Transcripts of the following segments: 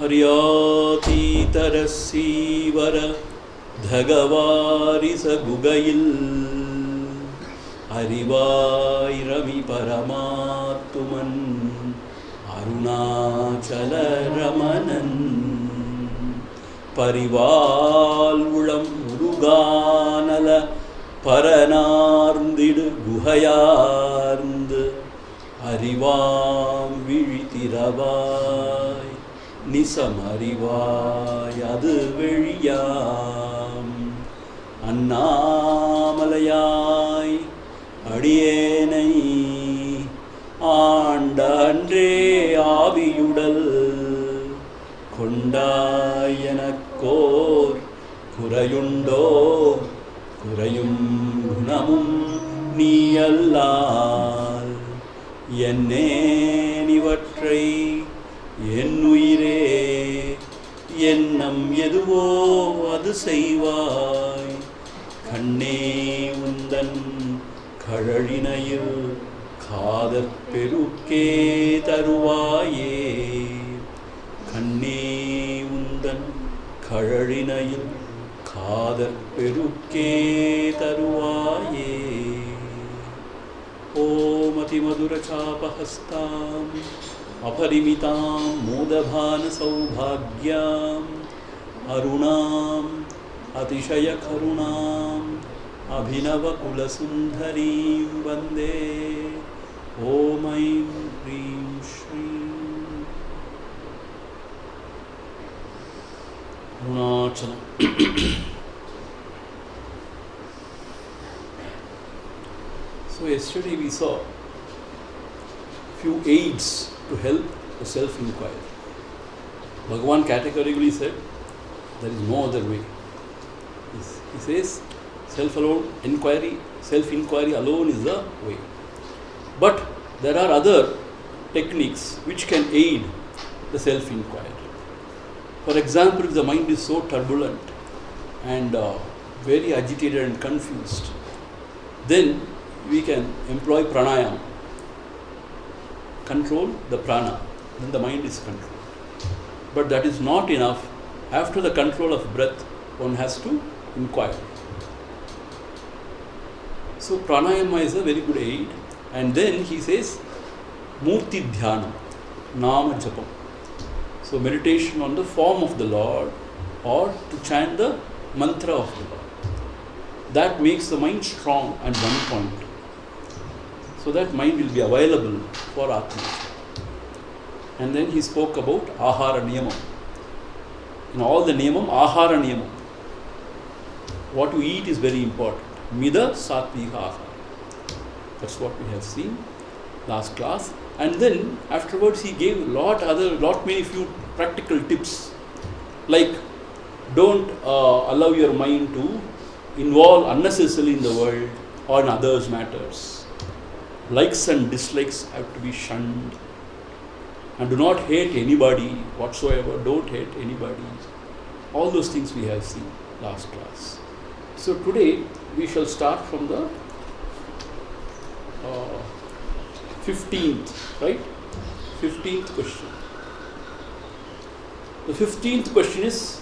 അറിയാതീതരസീവര ധഗവാരിസഗുഗയിൽ അറിവായിരമി പരമാത്തുമൻ അരുണാചല രമണൻ പരിവാൽ ഉളം മുരുകാനല പരനാർந்திடு குகையார்ந்து அறிவாம் விழித்திரவாய் நிசமறிவாய் அது வெளியாம் அண்ணாமலையாய் அடியேனை ஆண்ட அன்றே ஆவியுடல் கொண்டாய் எனக்கோர் குறையுண்டோ குறையும் குணமும் நீ அல்லால் என்னேனிவற்றை என்னுயிரே எண்ணம் எதுவோ அது செய்வாய் கண்ணே உந்தன் கழலினையில் காதற் பெருக்கே தருவாயே கண்ணே உந்தன் கழலினையில் காதற் பெருக்கே தருவாயே ஓம் அதிமதுரசாபஹஸ்தாம் அபரிமிதாம் மோதபான சௌபாக்யாம் அருணாம் அதிசய கருணாம் அபிநவ குலசுந்தரீம் வந்தே ஓம் ஐம் ஹ்ரீம் ஸ்ரீம் Arunachalam. So yesterday we saw few aids to help the self-inquiry. Bhagavan categorically said there is no other way. He says self-inquiry alone is the way. But there are other techniques which can aid the self-inquiry. For example, if the mind is so turbulent and very agitated and confused, then we can employ pranayama, control the prana, then the mind is controlled. But that is not enough. After the control of breath, one has to inquire. So pranayama is a very good aid. And then he says murti dhyana, nama japam. So meditation on the form of the Lord or to chant the mantra of the Lord. That makes the mind strong at one point. So that mind will be available for Atma. And then he spoke about ahara niyamam. In all the niyamam, ahara niyamam. What you eat is very important. Mida satvika ahara. That's what we have seen last class. And then afterwards he gave many few practical tips. Like don't allow your mind to involve unnecessarily in the world or in others' matters. Likes and dislikes have to be shunned. And do not hate anybody whatsoever. Don't hate anybody. All those things we have seen last class. So today we shall start from the 15th, right? 15th question. The 15th question is,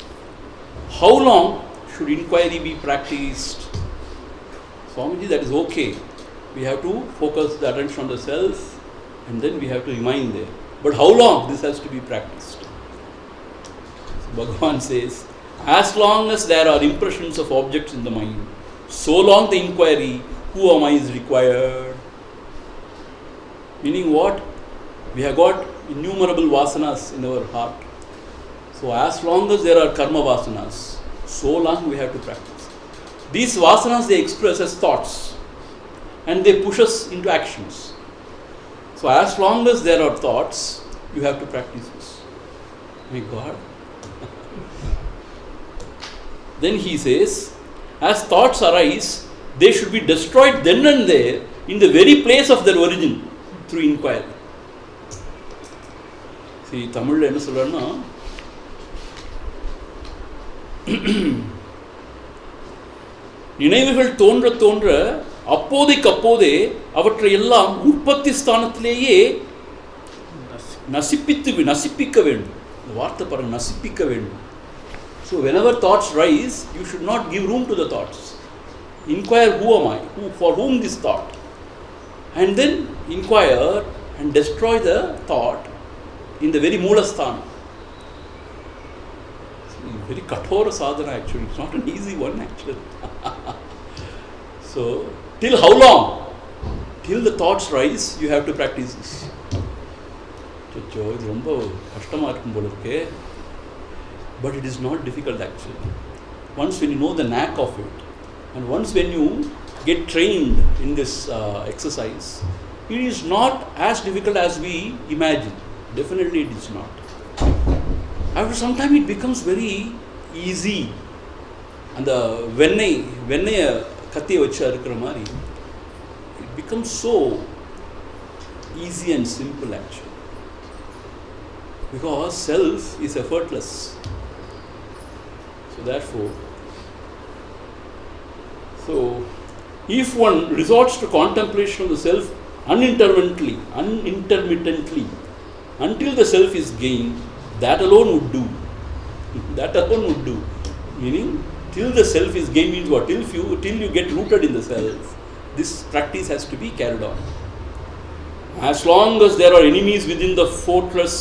how long should inquiry be practiced? Swamiji, that is okay. We have to focus the attention on the self and then we have to remain there. But how long this has to be practiced? So Bhagavan says, as long as there are impressions of objects in the mind, so long the inquiry, who am I, is required. Meaning what? We have got innumerable vasanas in our heart. So as long as there are karma vasanas, so long we have to practice. These vasanas they express as thoughts and they push us into actions. So as long as there are thoughts, you have to practice this. My God. Then he says, as thoughts arise, they should be destroyed then and there in the very place of their origin through inquiry. See, Tamil enna solrana, நினைவுகள் தோன்ற தோன்ற அப்போதைக்கு அப்போதே அவற்றை எல்லாம் உற்பத்தி ஸ்தானத்திலேயே நசிப்பிக்க வேண்டும். வார்த்தை பாருங்க, நசிப்பிக்க வேண்டும். So whenever thoughts rise, you should not give room to the thoughts. Inquire, who am I? For whom this thought? And then inquire and destroy the thought in the very Moolasthana. Very kathora sadhana actually. It's not an easy one actually. So, till how long? Till the thoughts rise, you have to practice this. இது ரொம்ப கஷ்டமாக இருக்கும் போல இருக்கே. But it is not difficult actually. Once when you know the knack of it, and once when you get trained in this exercise, it is not as difficult as we imagine. Definitely it is not. After some time it becomes very easy. And the வெண்ணெய் கத்தியை வச்சு அறுக்கிற மாதிரி, it becomes so easy and simple actually. Because self is effortless. So therefore, if one resorts to contemplation of the self unintermittently, until the self is gained, that alone would do. That alone would do. Meaning, till the self is gained means what? Till you get rooted in the self, this practice has to be carried on. As long as there are enemies within the fortress,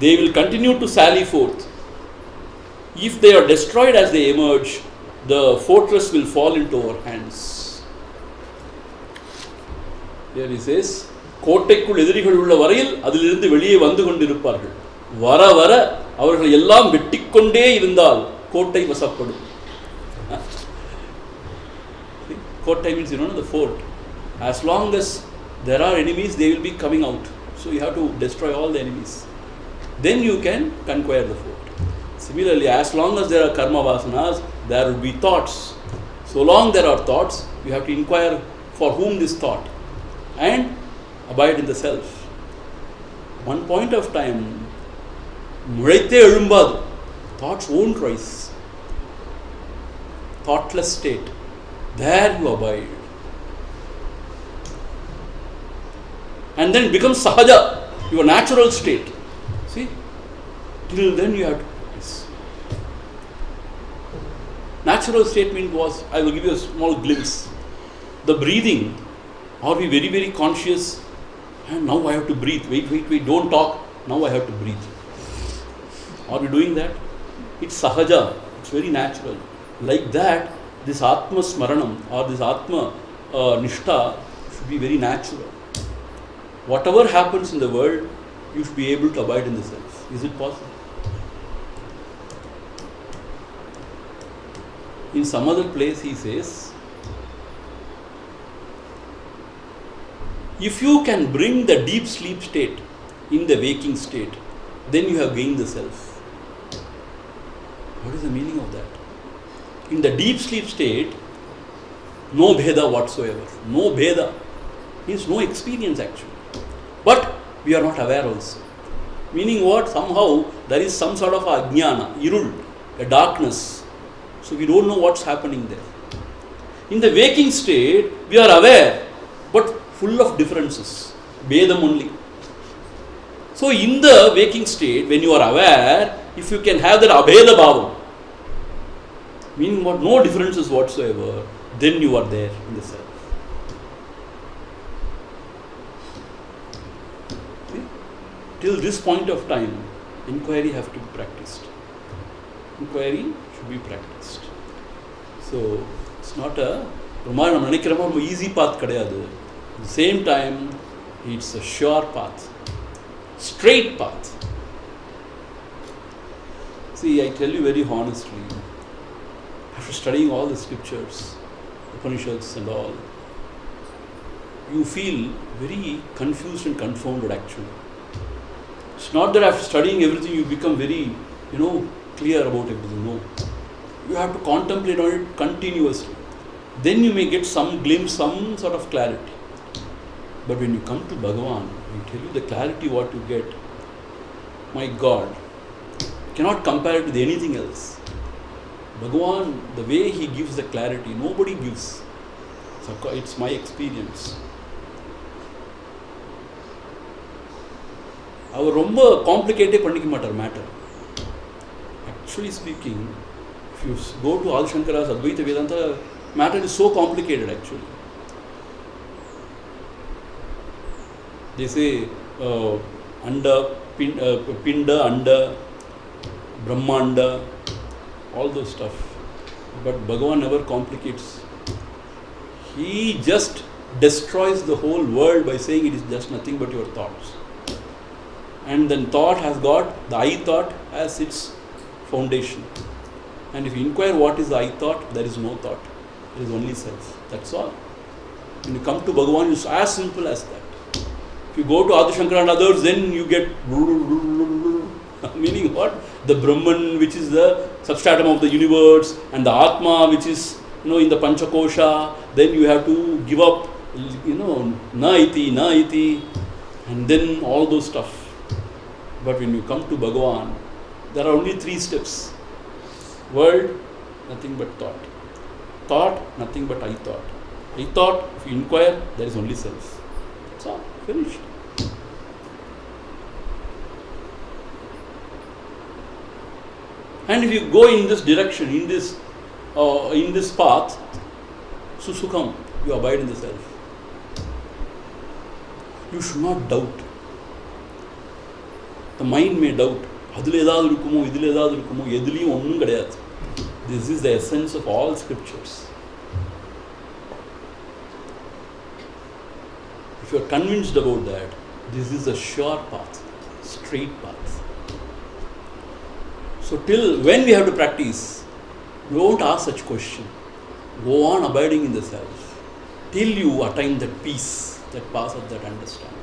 they will continue to sally forth. If they are destroyed as they emerge, the fortress will fall into our hands. Here he says, கோட்டைக்குள் எதிரிகள் உள்ள வரையில் அதிலிருந்து வெளியே வந்து கொண்டிருப்பார்கள். வர வர அவர்கள் எல்லாம் வெட்டிக்கொண்டே இருந்தால் கோட்டை வசப்படும். கோட்டை means the fort. As long as there are enemies, they will be coming out. So you have to destroy all the enemies. Then you can conquer the fort. Similarly, as long as there are karma vasanas, there will be thoughts. So long there are thoughts, you have to inquire for whom this thought and abide in the self. One point of time, முளைத்தே எழும்பாது, thoughts won't rise. Thoughtless state, there you abide. And then it becomes sahaja, your natural state. See, till then you have to practice. Natural state means was, I will give you a small glimpse. The breathing, are we very, very conscious? And now I have to breathe. Wait, don't talk. Now I have to breathe. Are we doing that? It's sahaja. It's very natural. Like that, this Atma Smaranam or this Atma Nishtha should be very natural. Whatever happens in the world, you should be able to abide in the self. Is it possible? In some other place he says, if you can bring the deep sleep state in the waking state, then you have gained the self. What is the meaning of that? In the deep sleep state, no bheda whatsoever. No bheda means no experience actually. But we are not aware also. Meaning what? Somehow there is some sort of ajnana, irul, a darkness. So we don't know what's happening there. In the waking state, we are aware, but full of differences. Bedam only. So in the waking state, when you are aware, if you can have that abheda bhavam, meaning what? No differences whatsoever, then you are there in the self. See? Till this point of time, inquiry have to be practiced. Inquiry should be practiced. So it's not a easy path kadayadu. At the same time, it's a sure path, straight path. See, I tell you very honestly, after studying all the scriptures, Upanishads and all, you feel very confused and confounded actually. It's not that after studying everything you become very, clear about everything. No. You have to contemplate on it continuously. Then you may get some glimpse, some sort of clarity. But when you come to Bhagavan, I tell you the clarity what you get, my God, cannot compare it with anything else. Bhagavan, the way he gives the clarity, nobody gives. So it's my experience. அவர் ரொம்ப காம்ப்ளிகேட்டே பண்ணிக்க மாட்டார் matter. Actually speaking, if you go to Adi Shankara's Advaita Vedanta, matter is so complicated actually. They say Pinda, Anda, Brahmanda, all those stuff. But Bhagavan never complicates. He just destroys the whole world by saying it is just nothing but your thoughts. And then thought has got the I thought as its foundation. And if you inquire what is the I thought, there is no thought. There is only self. That's all. When you come to Bhagavan, it's as simple as that. If you go to Adi Shankara and others, then you get meaning what? The Brahman, which is the substratum of the universe, and the Atma, which is in the Panchakosha. Then you have to give up, na iti, and then all those stuff. But when you come to Bhagavan, there are only 3 steps. World, nothing but thought. Thought, nothing but I thought. I thought, if you inquire, there is only self. That's all. Finished. And if you go in this direction, in this path, sukham, you abide in the self. You should not doubt. The mind may doubt. This is the essence of all scriptures. If you are convinced about that, this is a sure path, straight path. So till when we have to practice, don't ask such question. Go on abiding in the self till you attain that peace that passes that understanding.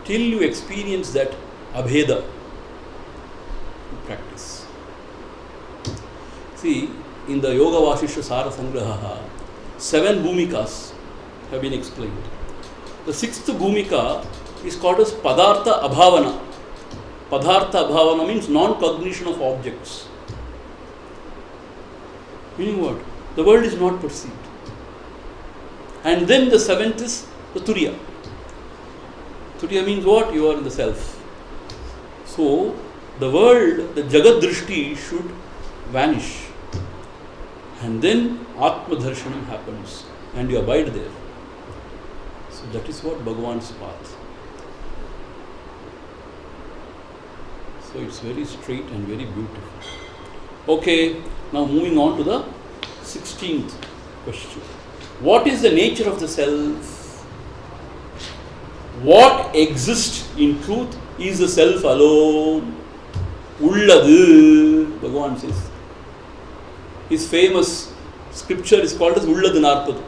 Till you experience that abheda, you practice. See, in the Yoga Vasishta Sara Sangraha, 7 bhumikas have been explained. The 6th bhumika is called as Padartha Abhavana. Padartha Abhavana means non-cognition of objects. Meaning what? The world is not perceived. And then the 7th is the Turiya. Turiya means what? You are in the self. So, the world, the Jagat Drishti should vanish. And then Atma Darshanam happens. And you abide there. So, that is what Bhagavan's path. So, it's very straight and very beautiful. Okay, now moving on to the 16th question. What is the nature of the self? What exists in truth is the self alone. Ulladu, Bhagavan says. His famous scripture is called as Ulladu Narpadu.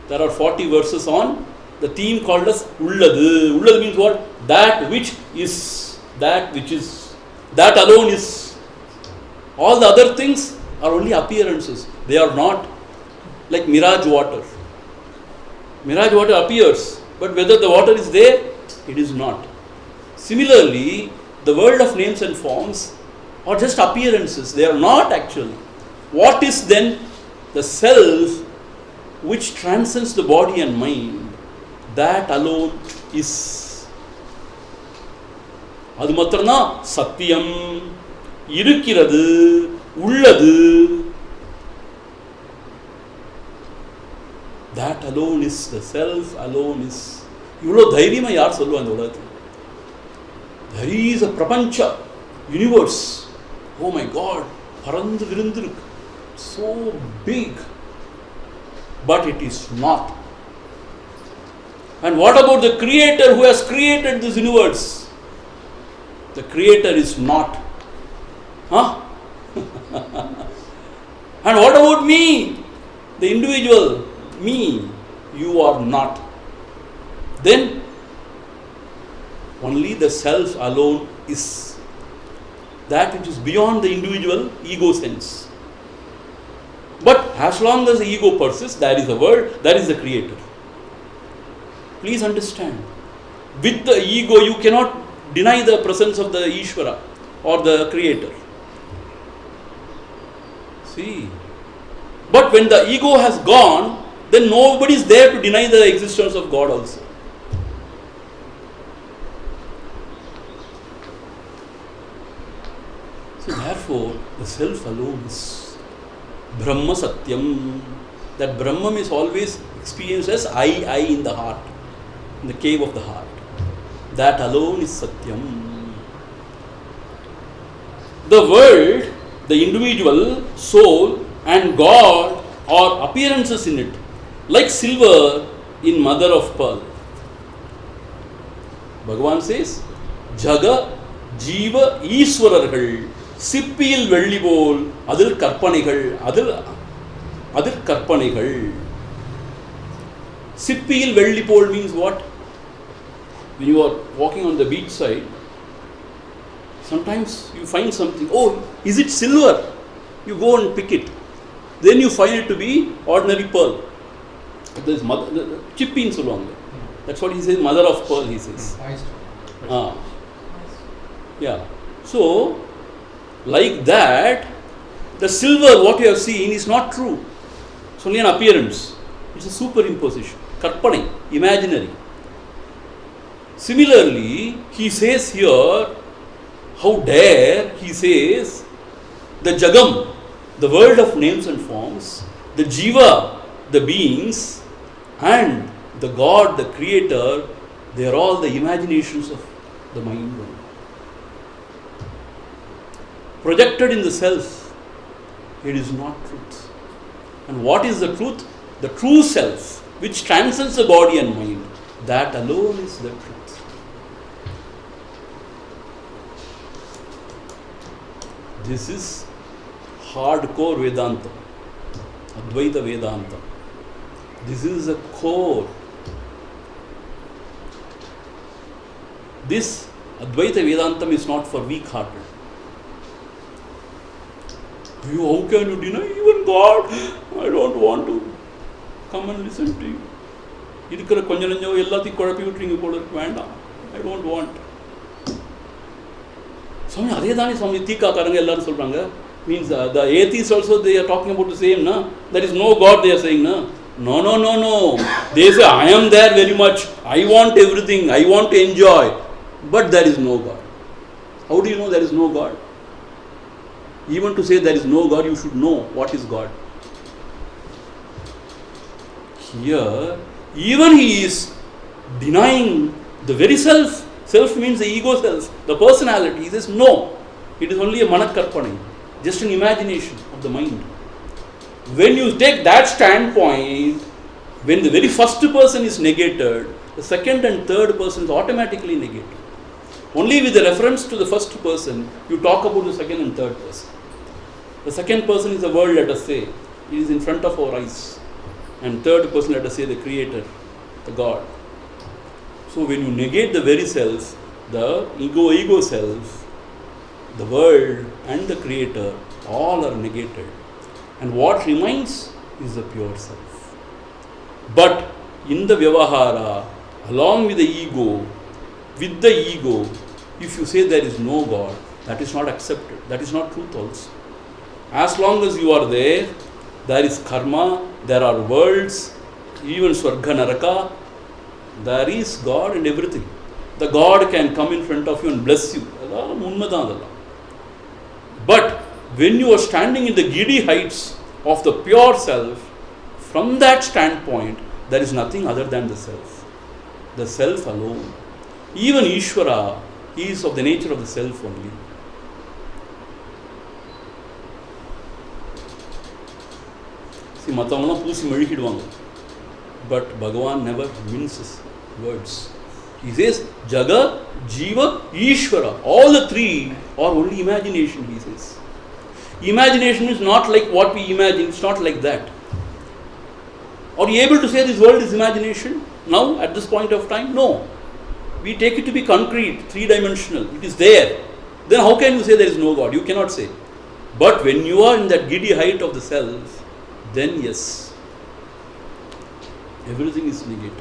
There are 40 verses on the theme called as Ulladu. Ulladu means what? That which is, that which is, that alone is. All the other things are only appearances. They are not like mirage water. Mirage water appears, but whether the water is there, it is not. Similarly, the world of names and forms are just appearances. They are not actually. What is then the self which transcends the body and mind? That alone is. Adu matrana satyam, irukkirathu, ullathu. That alone is, the self alone is. Ivlo dhairiyama yaar solluva andha uladhathil? There is a prapancha, universe. Oh my God, parandu virundhirukku. So big. But it is not. And what about the Creator who has created this universe? The Creator is not. Huh? And what about me? The individual, me, you are not. Then only the self alone is. That which is beyond the individual ego sense. But as long as the ego persists, there is a world, there is the Creator. Please understand. With the ego, you cannot deny the presence of the Ishvara or the Creator. See. But when the ego has gone, then nobody is there to deny the existence of God also. The self alone is Brahma Satyam. That Brahman is always experienced as I in the heart, in the cave of the heart. That alone is Satyam. The world, the individual, soul and God are appearances in it, like silver in mother of pearl. Bhagavan says, Jaga, Jiva, Ishwarargal, Sippil Vellibol, Adil Karpanigal, Adil Karpanigal. Sippil Vellipol means what? When you are walking on the beach side, sometimes you find something. Oh, is it silver? You go and pick it. Then you find it to be ordinary pearl. There is mother, chippin solvanga. That's what he says, mother of pearl, he says. Yeah. So, like that, the silver, what you have seen, is not true. It's only an appearance. It's a superimposition. Karpane, imaginary. Similarly, he says here, how dare, he says, the Jagam, the world of names and forms, the Jiva, the beings, and the God, the Creator, they are all the imaginations of the mind. Projected in the self, it is not truth. And what is the truth? The true self, which transcends the body and mind. That alone is the truth. This is hardcore Vedanta, Advaita Vedanta. This is a core. This Advaita Vedantam is not for weak-hearted. How can you deny even God? I don't want to come and listen to you. I don't want. Swami, adhe Swami tika karanga ellarum solranga. Means the atheists also, they are talking about the same, na? There is no God, they are saying, na? No. They say, I am there very much. I want everything. I want to enjoy. But there is no God. How do you know there is no God? Even to say there is no God, you should know what is God. Here, even he is denying the very self. Self means the ego self, the personality. He says, no, it is only a manakarpani, just an imagination of the mind. When you take that standpoint, when the very first person is negated, the second and third person is automatically negated. Only with the reference to the first person, you talk about the second and third person. The second person is the world, let us say. It is in front of our eyes. And third person, let us say, the Creator, the God. So when you negate the very self, the ego self, the world and the Creator, all are negated. And what remains is the pure self. But in the Vyavahara, along with the ego, if you say there is no God, that is not accepted. That is not truth also. As long as you are there, there is karma, there are worlds, even Swarga Naraka, there is God and everything. The God can come in front of you and bless you. But when you are standing in the giddy heights of the pure self, from that standpoint, there is nothing other than the self alone. Even Ishvara is of the nature of the self only. See, Matavana Pusi Medikidwanga. But Bhagavan never minces words. He says, Jaga, Jiva, Ishvara. All the three are only imagination, he says. Imagination is not like what we imagine, it's not like that. Are you able to say this world is imagination now, at this point of time? No. We take it to be concrete, three-dimensional. It is there. Then how can you say there is no God? You cannot say. But when you are in that giddy height of the self, then yes, everything is negated.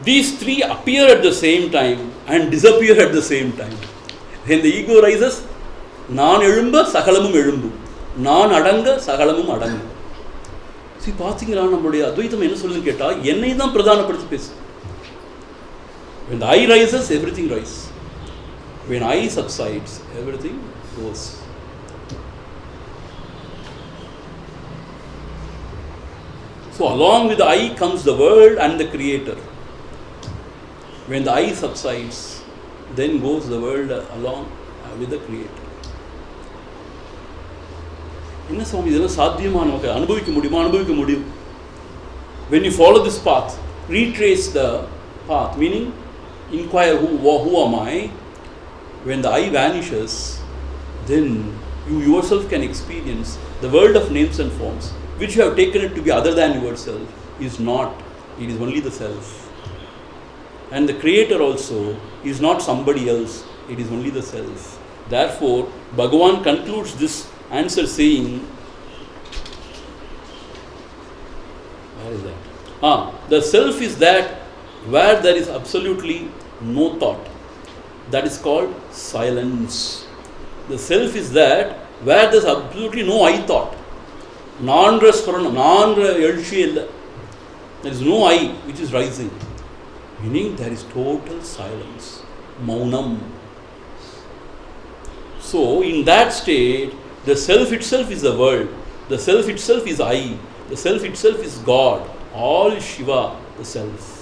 These three appear at the same time and disappear at the same time. When the ego rises, Nan Elumba, Sakalamum Elumbu. Nan Adanga, Sakalamum Adanga. See, பாத்தீங்களா நம்மளுடைய அத்வைதம் என்ன சொல்லுன்னு கேட்டா என்னை தான் பிரதானப்படுத்தி பேசு. When the I rises, everything rises. When I subsides, everything goes. So along with the I comes the world and the creator. When the I subsides, then goes the world along with the creator. என்ன சுவாமி இதெல்லாம் சாத்தியமா நமக்கு அனுபவிக்க முடியும். When you follow this path, retrace the path, meaning inquire who am I. When the I vanishes, then you yourself can experience the world of names and forms, which you have taken it to be other than yourself, is not. It is only the self. And the creator also is not somebody else, it is only the self. Therefore, Bhagavan concludes this answer saying, where is that? The self is that where there is absolutely no thought. That is called silence. The self is that where there is absolutely no I thought. There is no I which is rising. Meaning there is total silence. Maunam. So in that state, the self itself is the world. The self itself is I. The self itself is God. All is Shiva, the self.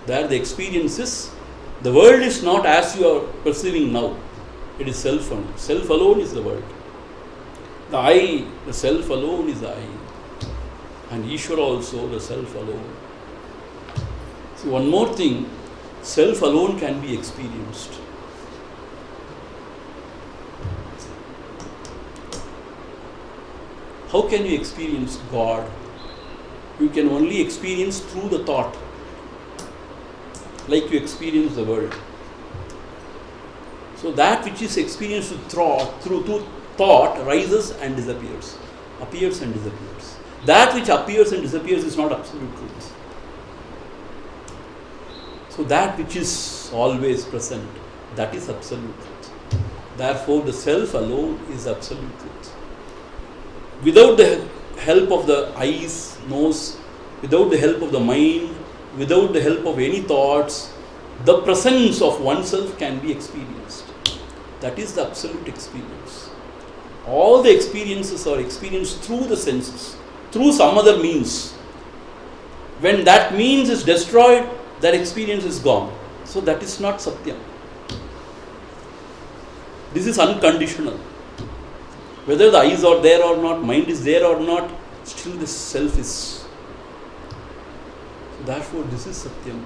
There the experience is, the world is not as you are perceiving now. It is self only. Self alone is the world. The I, the self alone is the I. And Ishvara also, the self alone. So one more thing, self alone can be experienced. How can you experience God? You can only experience through the thought, like you experience the world. So that which is experienced through thought rises and disappears, appears and disappears. That which appears and disappears is not absolute truth. So that which is always present, that is absolute truth. Therefore, the self alone is absolute truth. Without the help of the eyes, nose, without the help of the mind, without the help of any thoughts, the presence of oneself can be experienced. That is the absolute experience. All the experiences are experienced through the senses, through some other means. When that means is destroyed, that experience is gone. So that is not Satyam. This is unconditional. Whether the eyes are there or not, mind is there or not, still the self is. So therefore, this is Satyam.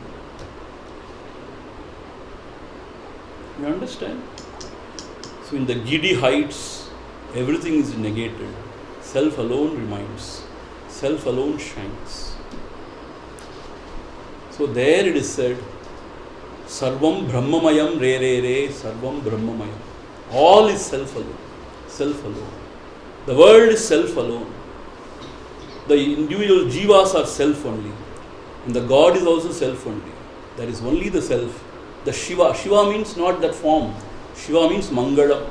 You understand? So in the giddy heights, everything is negated. Self alone remains. Self alone shines. So there it is said, Sarvam Brahmamayam Re Re Re Sarvam Brahmamayam. All is self alone. Self alone. The world is self alone. The individual jivas are self only. And the God is also self only. There is only the self. The Shiva. Shiva means not that form. Shiva means Mangala.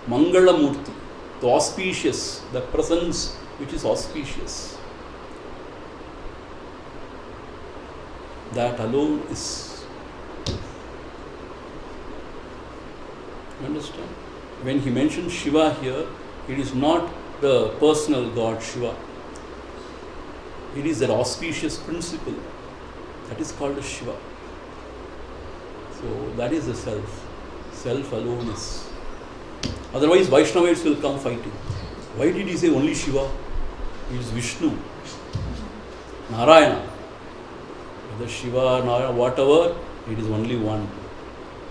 Mangala Murti. The auspicious. The presence which is auspicious. That alone is. You understand? When he mentions Shiva here, it is not the personal God Shiva. It is that auspicious principle. That is called a Shiva. So that is the self. Self alone is. Otherwise Vaishnavites will come fighting. Why did he say only Shiva? It is Vishnu, Narayana. Whether Shiva, Narayana, whatever, it is only one.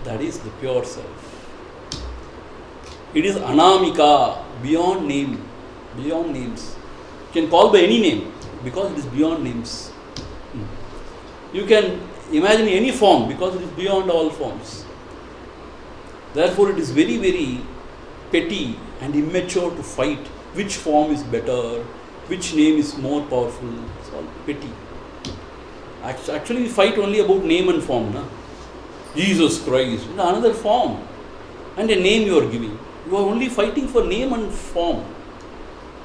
That is the pure self. It is Anamika, beyond name, beyond names. You can call by any name because it is beyond names. You can imagine any form because it is beyond all forms. Therefore, it is very, very petty and immature to fight which form is better, which name is more powerful. It's all petty. Actually, we fight only about name and form. Na? Jesus Christ, another form and a name you are giving. You are only fighting for name and form.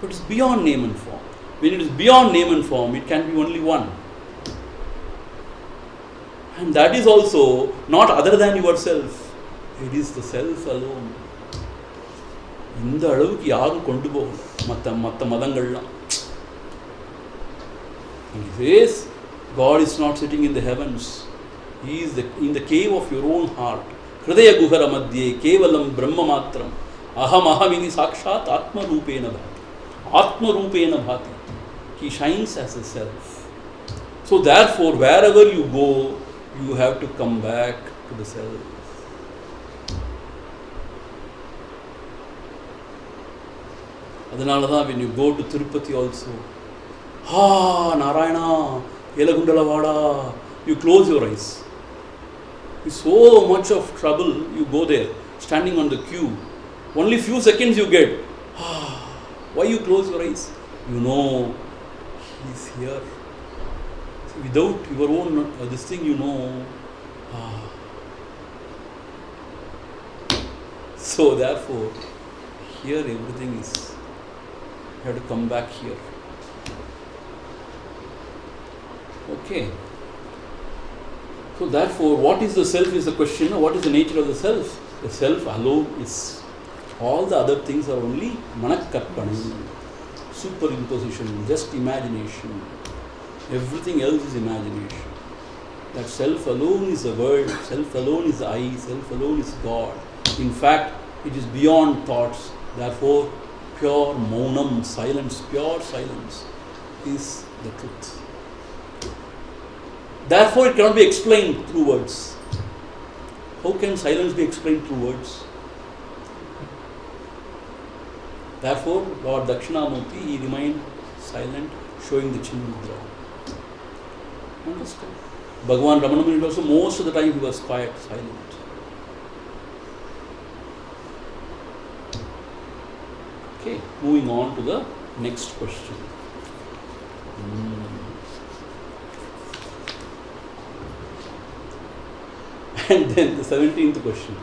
But it's beyond name and form. When it is beyond name and form, it can be only one. And that is also not other than yourself. It is the self alone. இந்த அளவுக்கு யாரும் கொண்டு போகணும் மற்ற மதங்கள்லாம். He says, God is not sitting in the heavens. He is in the cave of your own heart. Hridaya guhara madhye kevalam brahma matram aham ahamini sakshat atma rupena bhati. Atma rupena bhati. He shines as a self. So therefore, wherever you go, you have to come back to the self. Adanala da when you go to Tirupati also, Narayana, Elagundala, you close your eyes. With so much of trouble, you go there, standing on the queue. Only few seconds you get. Why you close your eyes? You know, He is here. So without your own this thing, you know. So therefore, here everything is. You have to come back here. Okay. So therefore, what is the self is the question. What is the nature of the self? The self alone is. All the other things are only manakkarpanam, superimposition, just imagination. Everything else is imagination. That self alone is the world, self alone is the I, self alone is God. In fact, it is beyond thoughts. Therefore, pure maunam, silence, pure silence is the truth. Therefore, it cannot be explained through words. How can silence be explained through words? Therefore, Lord Dakshinamurti, he remained silent, showing the Chinmudra. Understand? Bhagavan Ramana also, most of the time he was quiet, silent. Okay, moving on to the next question. And then the 17th question.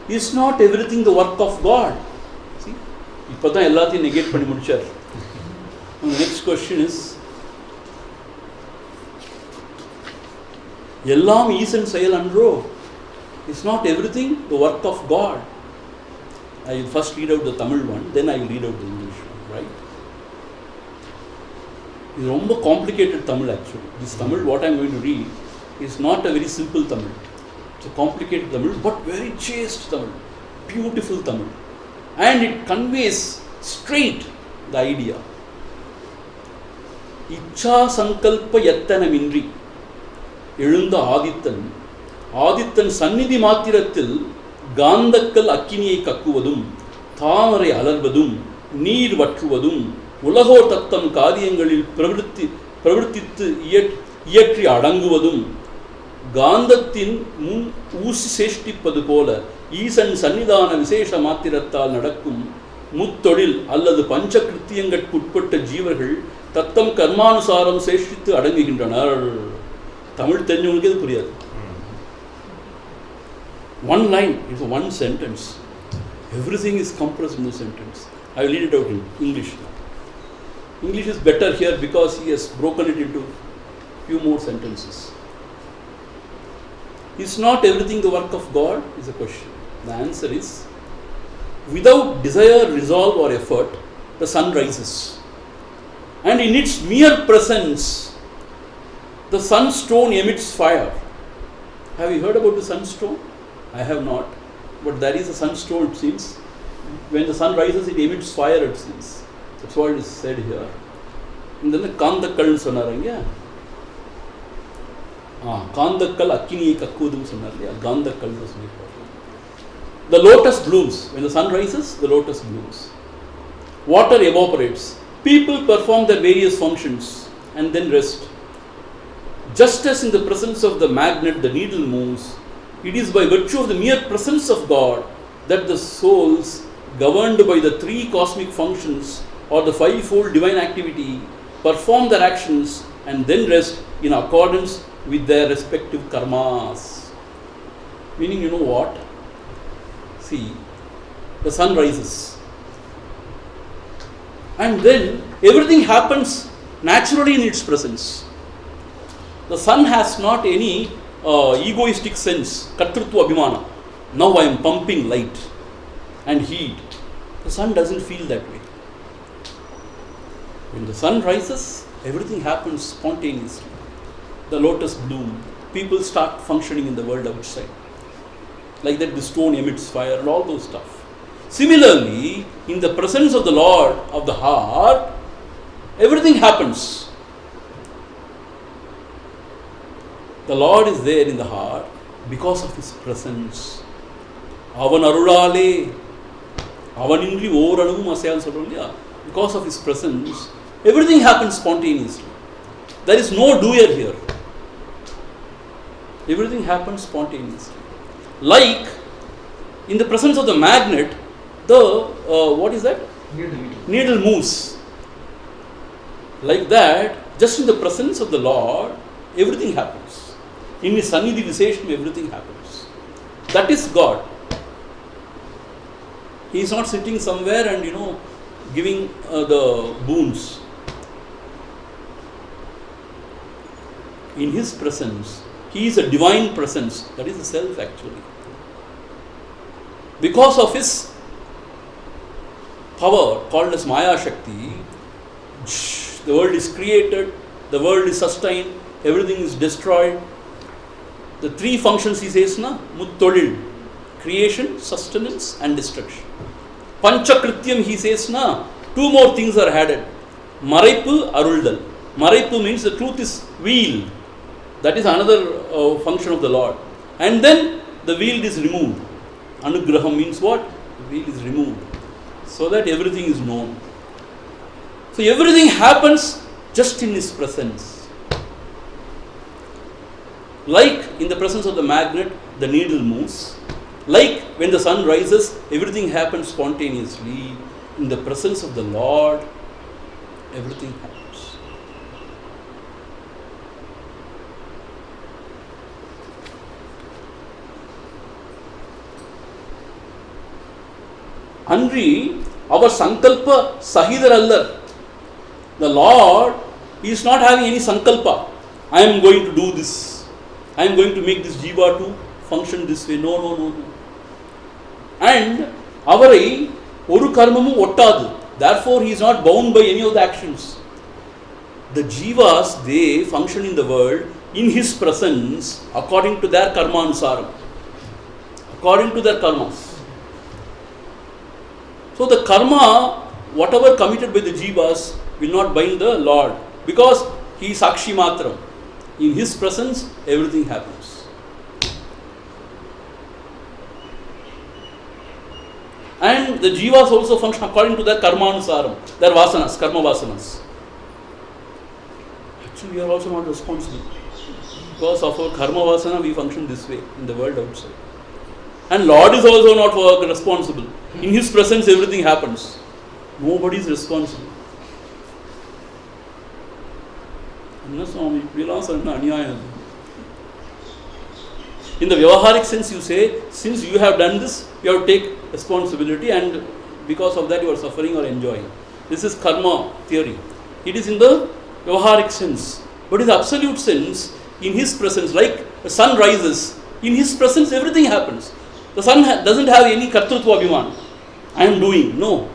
Is not everything the work of God? See, இப்பதான் எல்லாத்தையும் negate பண்ணி முடிச்சார். The next question is, எல்லாம் ஈசன் செயல் அன்றோ? Is not everything the work of God? I will first read out the Tamil one, then I will read out the English one, right? It's a very complicated Tamil actually. This Tamil, what I am going to read, is not a very simple Tamil. It's a complicated Tamil, but very chaste Tamil, beautiful Tamil. And it conveys straight the idea. Ichha sankalpa yattanamindri எழுந்த ஆதித்தன் சந்நிதி மாத்திரத்தில் காந்தக்கல் அக்கினியை கக்குவதும் தாமரை அலர்வதும் நீர் வற்றுவதும் உலகோர் தத்தம் காரியங்களில் பிரவர்த்தித்து இயற்றி அடங்குவதும் காந்தத்தின் முன் ஊசி சேஷ்டிப்பது போல ஈசன் சன்னிதான விசேஷ மாத்திரத்தால் நடக்கும் முத்தொழில் அல்லது பஞ்ச கிருத்தியங்களுக்குட்பட்ட ஜீவர்கள் தத்தம் கர்மானுசாரம் சேஷ்டித்து அடங்குகின்றனர். தமிழ் தெரிஞ்சவங்களுக்கு இது புரியாது. One line, it's one sentence. Everything is compressed in the sentence. I will read it out in English. English is better here because he has broken it into few more sentences. Is not everything the work of God? Is a question. The answer is, without desire, resolve or effort, the sun rises. And in its mere presence, the sunstone emits fire. Have you heard about the sunstone? I have not, but there is a sunstone, it seems. When the sun rises, it emits fire, it seems. That's what is said here. And then the Kandakkal sonaranga. Kandakkal akkiniyai kakkudum sonaranga. Kandakkal sonaranga. The lotus blooms. When the sun rises, the lotus blooms. Water evaporates. People perform their various functions and then rest. Just as in the presence of the magnet, the needle moves. It is by virtue of the mere presence of God that the souls, governed by the three cosmic functions or the fivefold divine activity, perform their actions and then rest in accordance with their respective karmas. Meaning, you know what? See, the sun rises. And then everything happens naturally in its presence. The sun has not any egoistic sense, Kartrutva Abhimana. Now I am pumping light and heat. The sun doesn't feel that way. When the sun rises, everything happens spontaneously. The lotus bloom, people start functioning in the world outside. Like that, the stone emits fire and all those stuff. Similarly, in the presence of the Lord of the heart, everything happens. The Lord is there in the heart because of His presence. Avan arulale, avanindri oranum asayal solrilla. Because of His presence, everything happens spontaneously. There is no doer here. Everything happens spontaneously. Like in the presence of the magnet, the what is that? Needle moves. Like that, just in the presence of the Lord, everything happens. In His Sannidhi Viseshanam, everything happens. That is God. He is not sitting somewhere and giving the boons. In His presence, He is a divine presence. That is the self actually. Because of His power called as Maya Shakti, the world is created, the world is sustained, everything is destroyed. The three functions He says, Muttolil, creation, sustenance and destruction. Panchakrityam He says, two more things are added. Maraipu, Aruldal. Maraipu means the truth is veiled. That is another function of the Lord. And then the veil is removed. Anugraham means what? The veil is removed. So that everything is known. So everything happens just in His presence. Like in the presence of the magnet, the needle moves. Like when the sun rises, everything happens spontaneously. In the presence of the Lord, everything happens. Andri, our sankalpa sahidarallar. The Lord is not having any sankalpa. I am going to do this. I am going to make this jiva to function this way. No. And avarai oru karmamu ottadu. Therefore, he is not bound by any of the actions. The jivas, they function in the world in His presence according to their karma anusaram. According to their karmas. So the karma, whatever committed by the jivas, will not bind the Lord, because He is Sakshi Matram. In His presence, everything happens. And the jivas also function according to their karma anusaram, their vasanas, karma vasanas. Actually, we are also not responsible. Because of our karma vasana, we function this way in the world outside. And Lord is also not responsible. In His presence, everything happens. Nobody is responsible. In the Vyavaharik sense, you say, since you have done this, you have to take responsibility, and because of that you are suffering or enjoying. This is karma theory. It is in the Vyavaharik sense. But in the absolute sense, in His presence, like the sun rises, in His presence everything happens. The sun doesn't have any kartrutva abhiman. I am doing. No.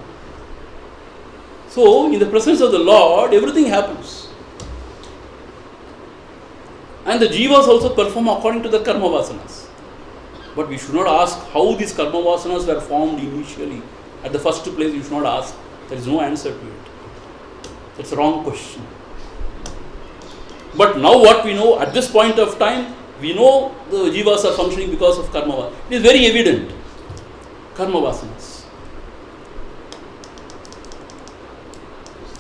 So, in the presence of the Lord, everything happens. And the jivas also perform according to the karma vasanas. But we should not ask how these karma vasanas were formed initially. At the first place, you should not ask. There is no answer to it. That's a wrong question. But now what we know, at this point of time, we know the jivas are functioning because of karma vasanas. It is very evident. Karma vasanas.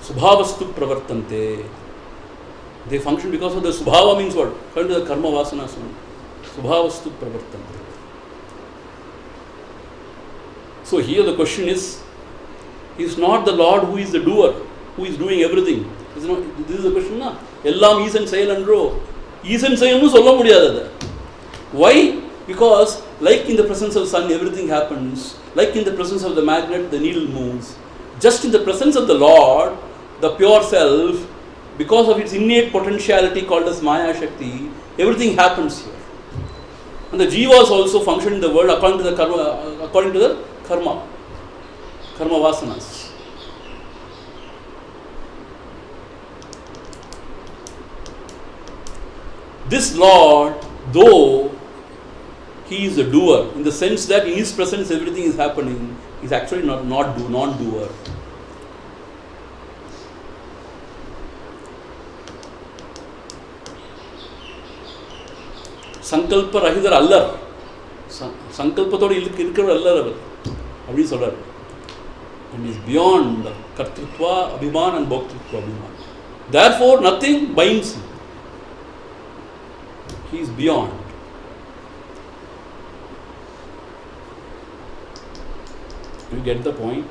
Subhavastu pravartante. They function because of the subhava means what? According to the karma vasanas. Subhavastu pravartante. So here the question is not the Lord who is the doer, who is doing everything. This is the question, na? Ellam Easan Sayal Andro. Easan Sayal nu solla mudiyadhu. Why? Because like in the presence of the sun, everything happens. Like in the presence of the magnet, the needle moves. Just in the presence of the Lord, the pure self, because of its innate potentiality called as Maya Shakti, everything happens here. And the jivas also function in the world according to the karma vasanas. This Lord, though He is a doer, in the sense that in His presence everything is happening, is actually non-doer. Sankalpa rahidar allar. Sankalpathoda irukkirar allar அவர் அப்படி சொல்றார். And is beyond kartrutva abhiman and bhoktritva abhiman. Therefore nothing binds him. He is beyond. You get the point?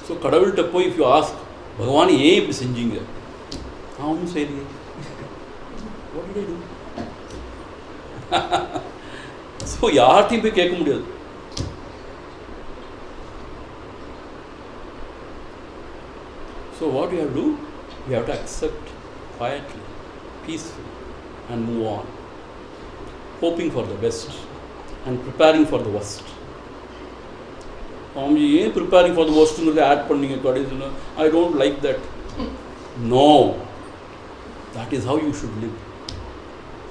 So கடவுள்கிட்ட போய் if you ask பகவான் ஏன் இப்படி செஞ்சீங்க, நான் ஒன்றும் செய்யலையே, what did I do? So யார்ட்டையும் போய் கேட்க முடியாது. So what you have to do? You have to accept quietly, peacefully, and move on, hoping for the best and preparing for the worst. Preparing for the worst add பண்ணீங்க கடைசில I don't like that. No, that is how you should live.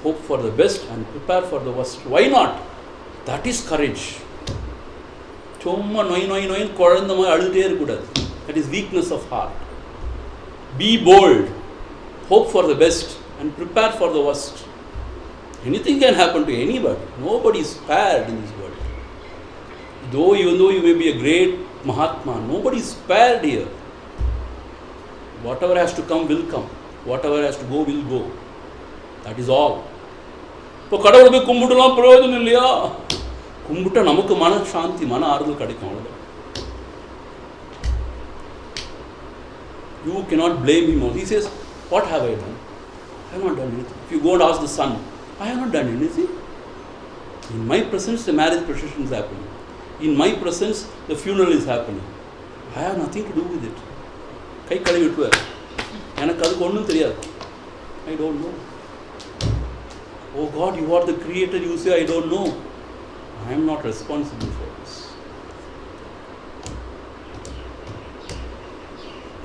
Hope for the best and prepare for the worst. Why not? That is courage. சும்மா நொய் குழந்த மாதிரி அழுதுட்டே இருக்கக்கூடாது. That is weakness of heart. Be bold, hope for the best and prepare for the worst. Anything can happen to anybody. Nobody is spared in this world. Even though you may be a great Mahatma, nobody is spared here. Whatever has to come will come. Whatever has to go will go. That is all. இப்போ கடவுளை போய் கும்பிட்டுலாம் பிரயோஜனம் இல்லையா? கும்பிட்டா நமக்கு மன சாந்தி, மன ஆறுதல் கிடைக்கும். அவ்வளோதான். You cannot blame him. He says, what have I done? I have not done anything. If you go and ask the son, I have not done anything. In my presence, the marriage procession is happening. In my presence, the funeral is happening. I have nothing to do with it. கை கழுவி விட்டுவார். எனக்கு அதுக்கு ஒன்றும் தெரியாது. I don't know. Oh God, you are the creator, you say I don't know. I am not responsible for this.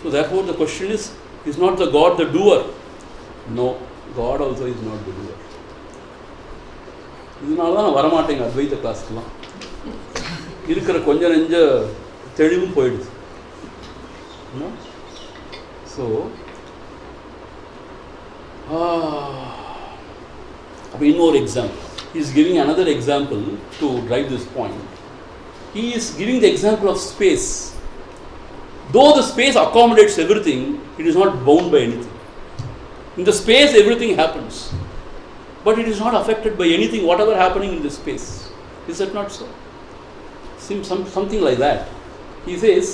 So therefore the question is not the God the doer? No, God also is not the doer. இதனால தான் நான் வரமாட்டேங்க அத்வைத கிளாஸ்க்குலாம். இருக்கிற கொஞ்சம் நெஞ்ச தெளிவும் போயிடுது. So அப்போ இன்னொரு example. He is giving another example to drive this point. He is giving the example of space. Though the space accommodates everything, it is not bound by anything. In the space, everything happens. But it is not affected by anything, whatever happening in the space. Is that not so? Something like that. He says,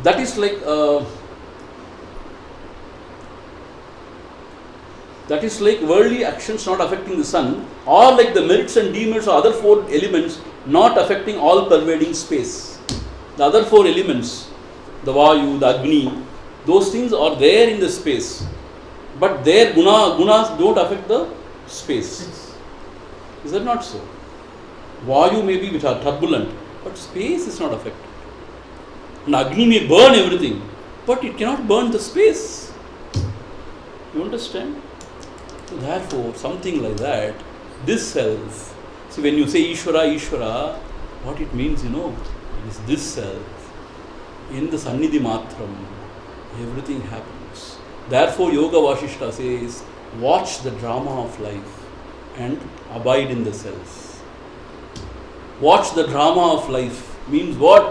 that is like worldly actions not affecting the sun, or like the merits and demerits or other four elements not affecting all pervading space. The other four elements, the Vayu, the Agni, those things are there in the space, but their gunas don't affect the space. Is that not so? Vayu may be which are turbulent, but space is not affected. And Agni may burn everything, but it cannot burn the space. You understand? So therefore, something like that, this self, see when you say Ishvara, what it means, it is this self. In the Sannidhi Matram, everything happens. Therefore, Yoga Vasishta says, watch the drama of life and abide in the self. Watch the drama of life means what?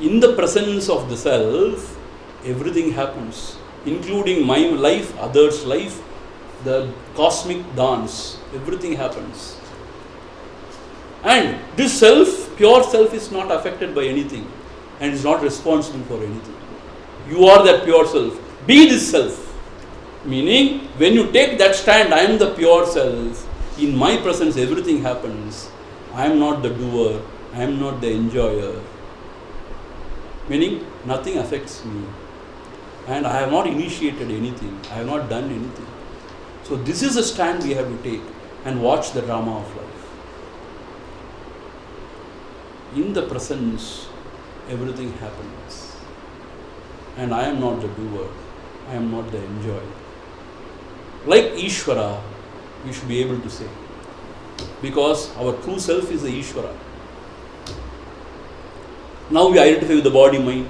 In the presence of the self, everything happens, including my life, others' life, the cosmic dance, everything happens. And this self, pure self, is not affected by anything and is not responsible for anything. You are that pure self. Be this self. Meaning, when you take that stand, I am the pure self, in my presence everything happens, I am not the doer, I am not the enjoyer. Meaning, nothing affects me. And I have not initiated anything, I have not done anything. So this is a stand we have to take and watch the drama of life. In the presence, everything happens. And I am not the doer, I am not the enjoyer. Like Ishvara, we should be able to say. Because our true self is the Ishvara. Now we identify with the body mind,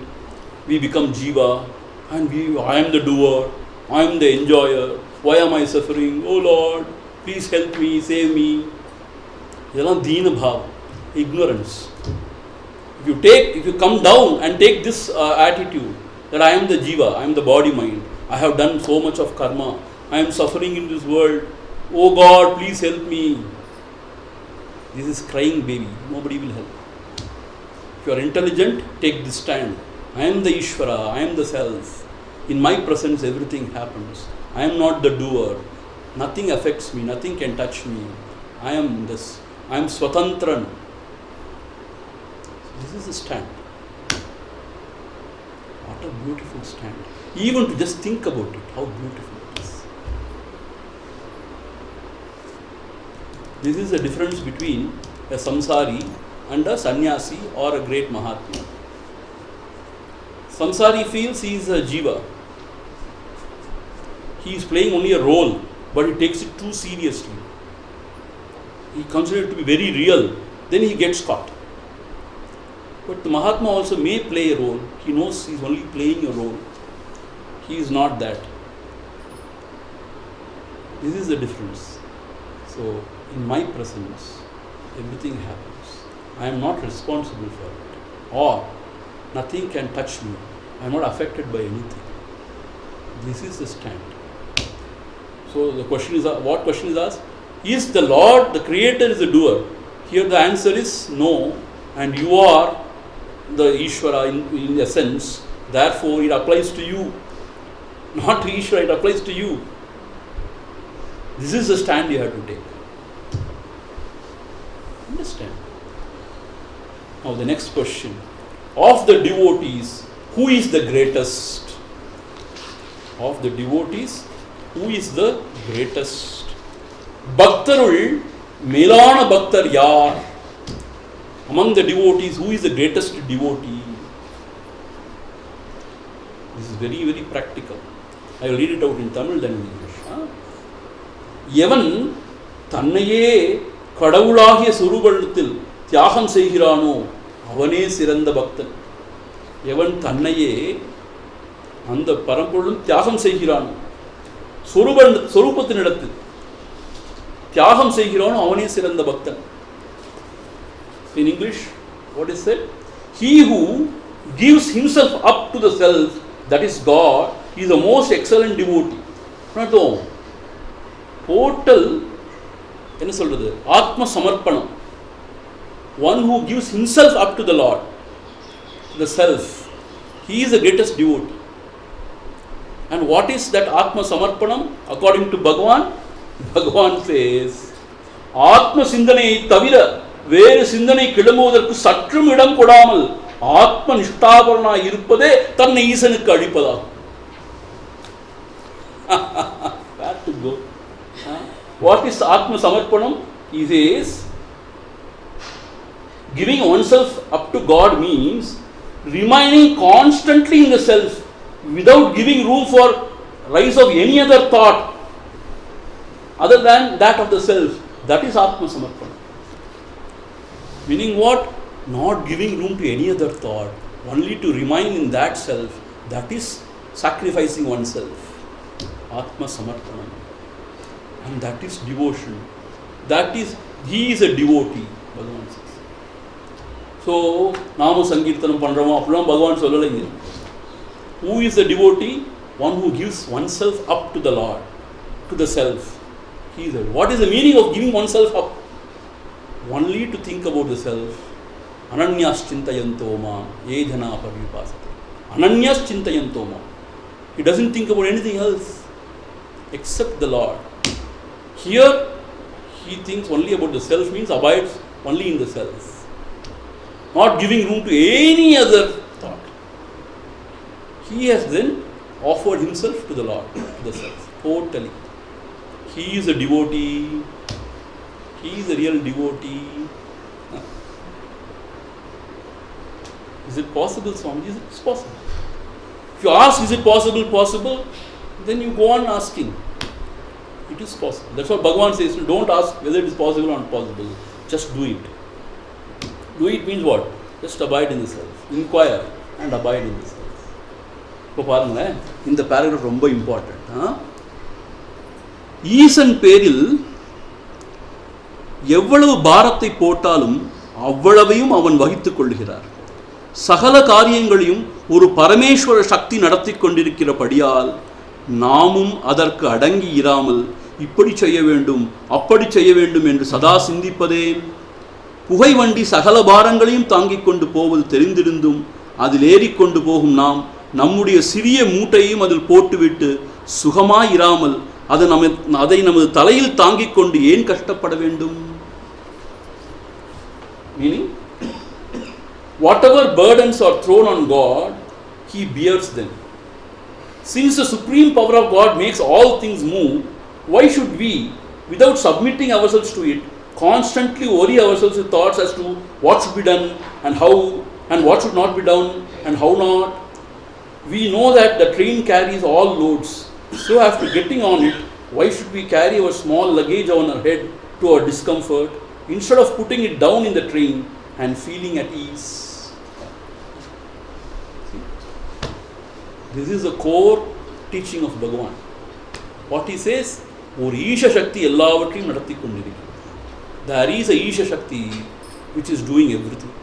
we become Jiva, and I am the doer, I am the enjoyer, why am I suffering? Oh Lord, please help me, save me. This is Dina Bhava, ignorance. If you come down and take this attitude, that I am the Jiva, I am the body mind, I have done so much of karma, I am suffering in this world, oh God, please help me. This is crying baby, nobody will help. If you are intelligent, take this stand. I am the Ishvara, I am the self. In my presence, everything happens. I am not the doer. Nothing affects me, nothing can touch me. I am this. I am Swatantran. This is the stand. What a beautiful stand. Even to just think about it, how beautiful it is. This is the difference between a samsari and a sannyasi or a great mahatma. Samsari feels he is a jiva. He is playing only a role, but he takes it too seriously. He considers it to be very real, then he gets caught. But the Mahatma also may play a role. He knows he is only playing a role. He is not that. This is the difference. So, in my presence, everything happens. I am not responsible for it. Or, nothing can touch me. I am not affected by anything. This is the stand. So, the question is, what question is asked? Is the Lord, the Creator, is the doer? Here the answer is no. And you are the Ishvara in essence. Therefore, it applies to you. Not to Ishvara, it applies to you. This is the stand you have to take. Understand? Now the next question. Of the devotees, who is the greatest? Of the devotees, who is the greatest? Bhaktarul Melana Bhaktar Yar. Among the devotees, who is the greatest devotee? This is very, very practical. I will read it out in Tamil then in English. Evan Tannaye Kadavulagiya Swaroopanandathil தியாகம் செய்கிறானோ அவனே சிறந்த பக்தன். எவன் தன்னையே அந்த பரம்பொருளும் தியாகம் செய்கிறானோ சொரூபத்தினிடத்தில் தியாகம் செய்கிறானோ அவனே சிறந்த பக்தன். In English, what is said? He who gives himself up to the self, that is God, he is the most excellent devotee. Not all. Total, என்ன சொல்றது? ஆத்ம சமர்ப்பணம். One who gives himself up to the Lord, the self, he is the greatest devotee. And what is that Atma Samarpanam? According to Bhagavan, Bhagavan says, Atma Sindanai Tavira, வேறு சிந்தனை கிளம்புவதற்கு சற்றும் இடம் கொடாமல் ஆத்ம நிஷ்டாபரனாய் இருப்பதே தன்னை ஈசனுக்கு அழிப்பதாகும். Where to go? What is Atma Samarpanam? He says, giving oneself up to God means remaining constantly in the self without giving room for rise of any other thought other than that of the self. That is Atma Samarpanam. Meaning what? Not giving room to any other thought, only to remain in that self. That is sacrificing oneself. Atma Samarpanam. And that is devotion. That is, he is a devotee, Bhagavan says. So, Nama Sankirtanam Pandrama, Appulam Bhagavan Solalanga. Who is the devotee? One who gives oneself up to the Lord, to the self. He is. What is the meaning of giving oneself up? Only to think about the self. Ananyas Chintayanto ma, ye jana parvipasate. Ananyas Chintayanto ma. He doesn't think about anything else except the Lord. Here, he thinks only about the self, means abides only in the self, not giving room to any other thought. He has then offered himself to the Lord, to the self, totally. He is a devotee. He is a real devotee. Is it possible, Swami? It's possible. If you ask, is it possible? Possible? Then you go on asking. It is possible. That's what Bhagavan says. Don't ask whether it is possible or not possible. Just do it. Do it means what? Just abide in the self. Inquire and abide in the self. இப்போ பாருங்களேன், இந்த paragraph ரொம்ப important. ஈசன் பேரில் எவ்வளவு பாரத்தை போட்டாலும் அவ்வளவையும் அவன் வகித்துக் கொள்கிறார். சகல காரியங்களையும் ஒரு பரமேஸ்வர சக்தி நடத்தி கொண்டிருக்கிறபடியால் நாமும் அதற்கு அடங்கி இராமல் இப்படி செய்ய வேண்டும் அப்படி செய்ய வேண்டும் என்று சதா சிந்திப்பதே. புகை வண்டி சகல பாரங்களையும் தாங்கிக் கொண்டு போவது தெரிந்திருந்தும் அதில் ஏறிக்கொண்டு போகும் நாம் நம்முடைய சிறிய மூட்டையும் அதில் போட்டுவிட்டு சுகமாயிராமல் அதை நமது தலையில் தாங்கிக் கொண்டு ஏன் கஷ்டப்பட வேண்டும்? Meaning, whatever burdens are thrown on God, He bears them. Since the supreme power of God makes all things move, why should we, without submitting ourselves to it, constantly worry ourselves with thoughts as to what should be done and how, and what should not be done and how not? We know that the train carries all loads. So after getting on it, why should we carry our small luggage on our head to our discomfort instead of putting it down in the train and feeling at ease? See? This is the core teaching of Bhagavan. What he says, ஒரு ஈஷ சக்தி எல்லாவற்றையும் நடத்தி கொண்டிருக்கிறது. There is a ஈஷ Sakthi which is doing everything.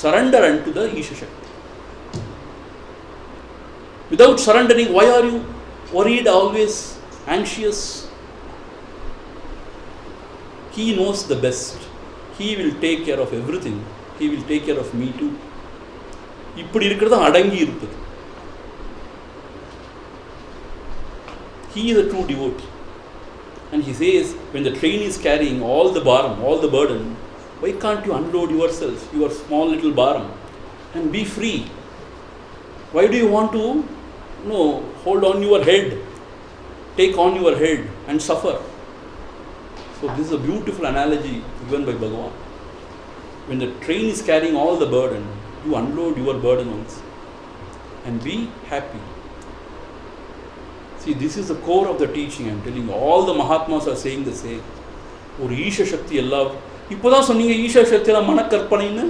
Surrender unto the ஈஷ Sakthi. Without surrendering, why are you worried, always anxious? He knows the best. He will take care of everything. He will take care of me too. இப்படி இருக்கிறது அடங்கி இருப்பது. He is a true devotee. And he says, when the train is carrying all the bharam, all the burden, why can't you unload yourself, your small little bharam, and be free? Why do you want to hold on your head, take on your head and suffer? So this is a beautiful analogy given by Bhagavan. When the train is carrying all the burden, you unload your burden also and be happy. See, this is the core of the teaching. I am telling you, all the Mahatmas are saying the same. ஒரு ஈஷ சக்தி எல்லாம் இப்போதான் சொன்னீங்க, ஈஷ சக்தி எல்லாம் மனக்கற்பனைன்னு.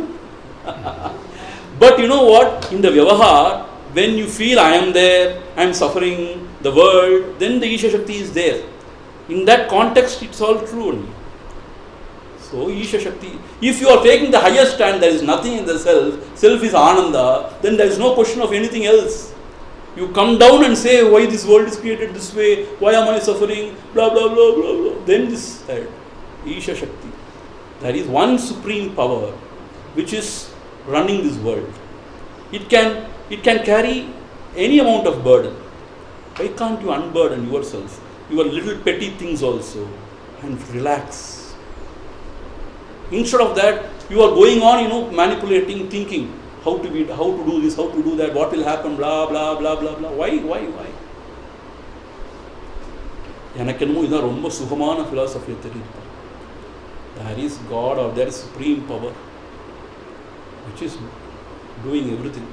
But you know what? In the Vyavahar, when you feel I am there, I am suffering, the world, then the Isha Shakti is there. In that context, it's all true only. So, Isha Shakti, if you are taking the highest stand, there is nothing in the self, self is Ananda, then there is no question of anything else. You come down and say, why this world is created this way, why am I suffering, blah, blah, blah, blah, blah. Then this side, Isha Shakti. There is one supreme power which is running this world. It can carry any amount of burden. Why can't you unburden yourself, your little petty things also, and relax? Instead of that, you are going on, manipulating, thinking how to do this, how to do that, what will happen, blah, blah, blah, blah, blah. Why? எனக்கு என்னமோ இதுதான் ரொம்ப சுகமான philosophy தெரியுது. There is God, or there is supreme power which is doing everything.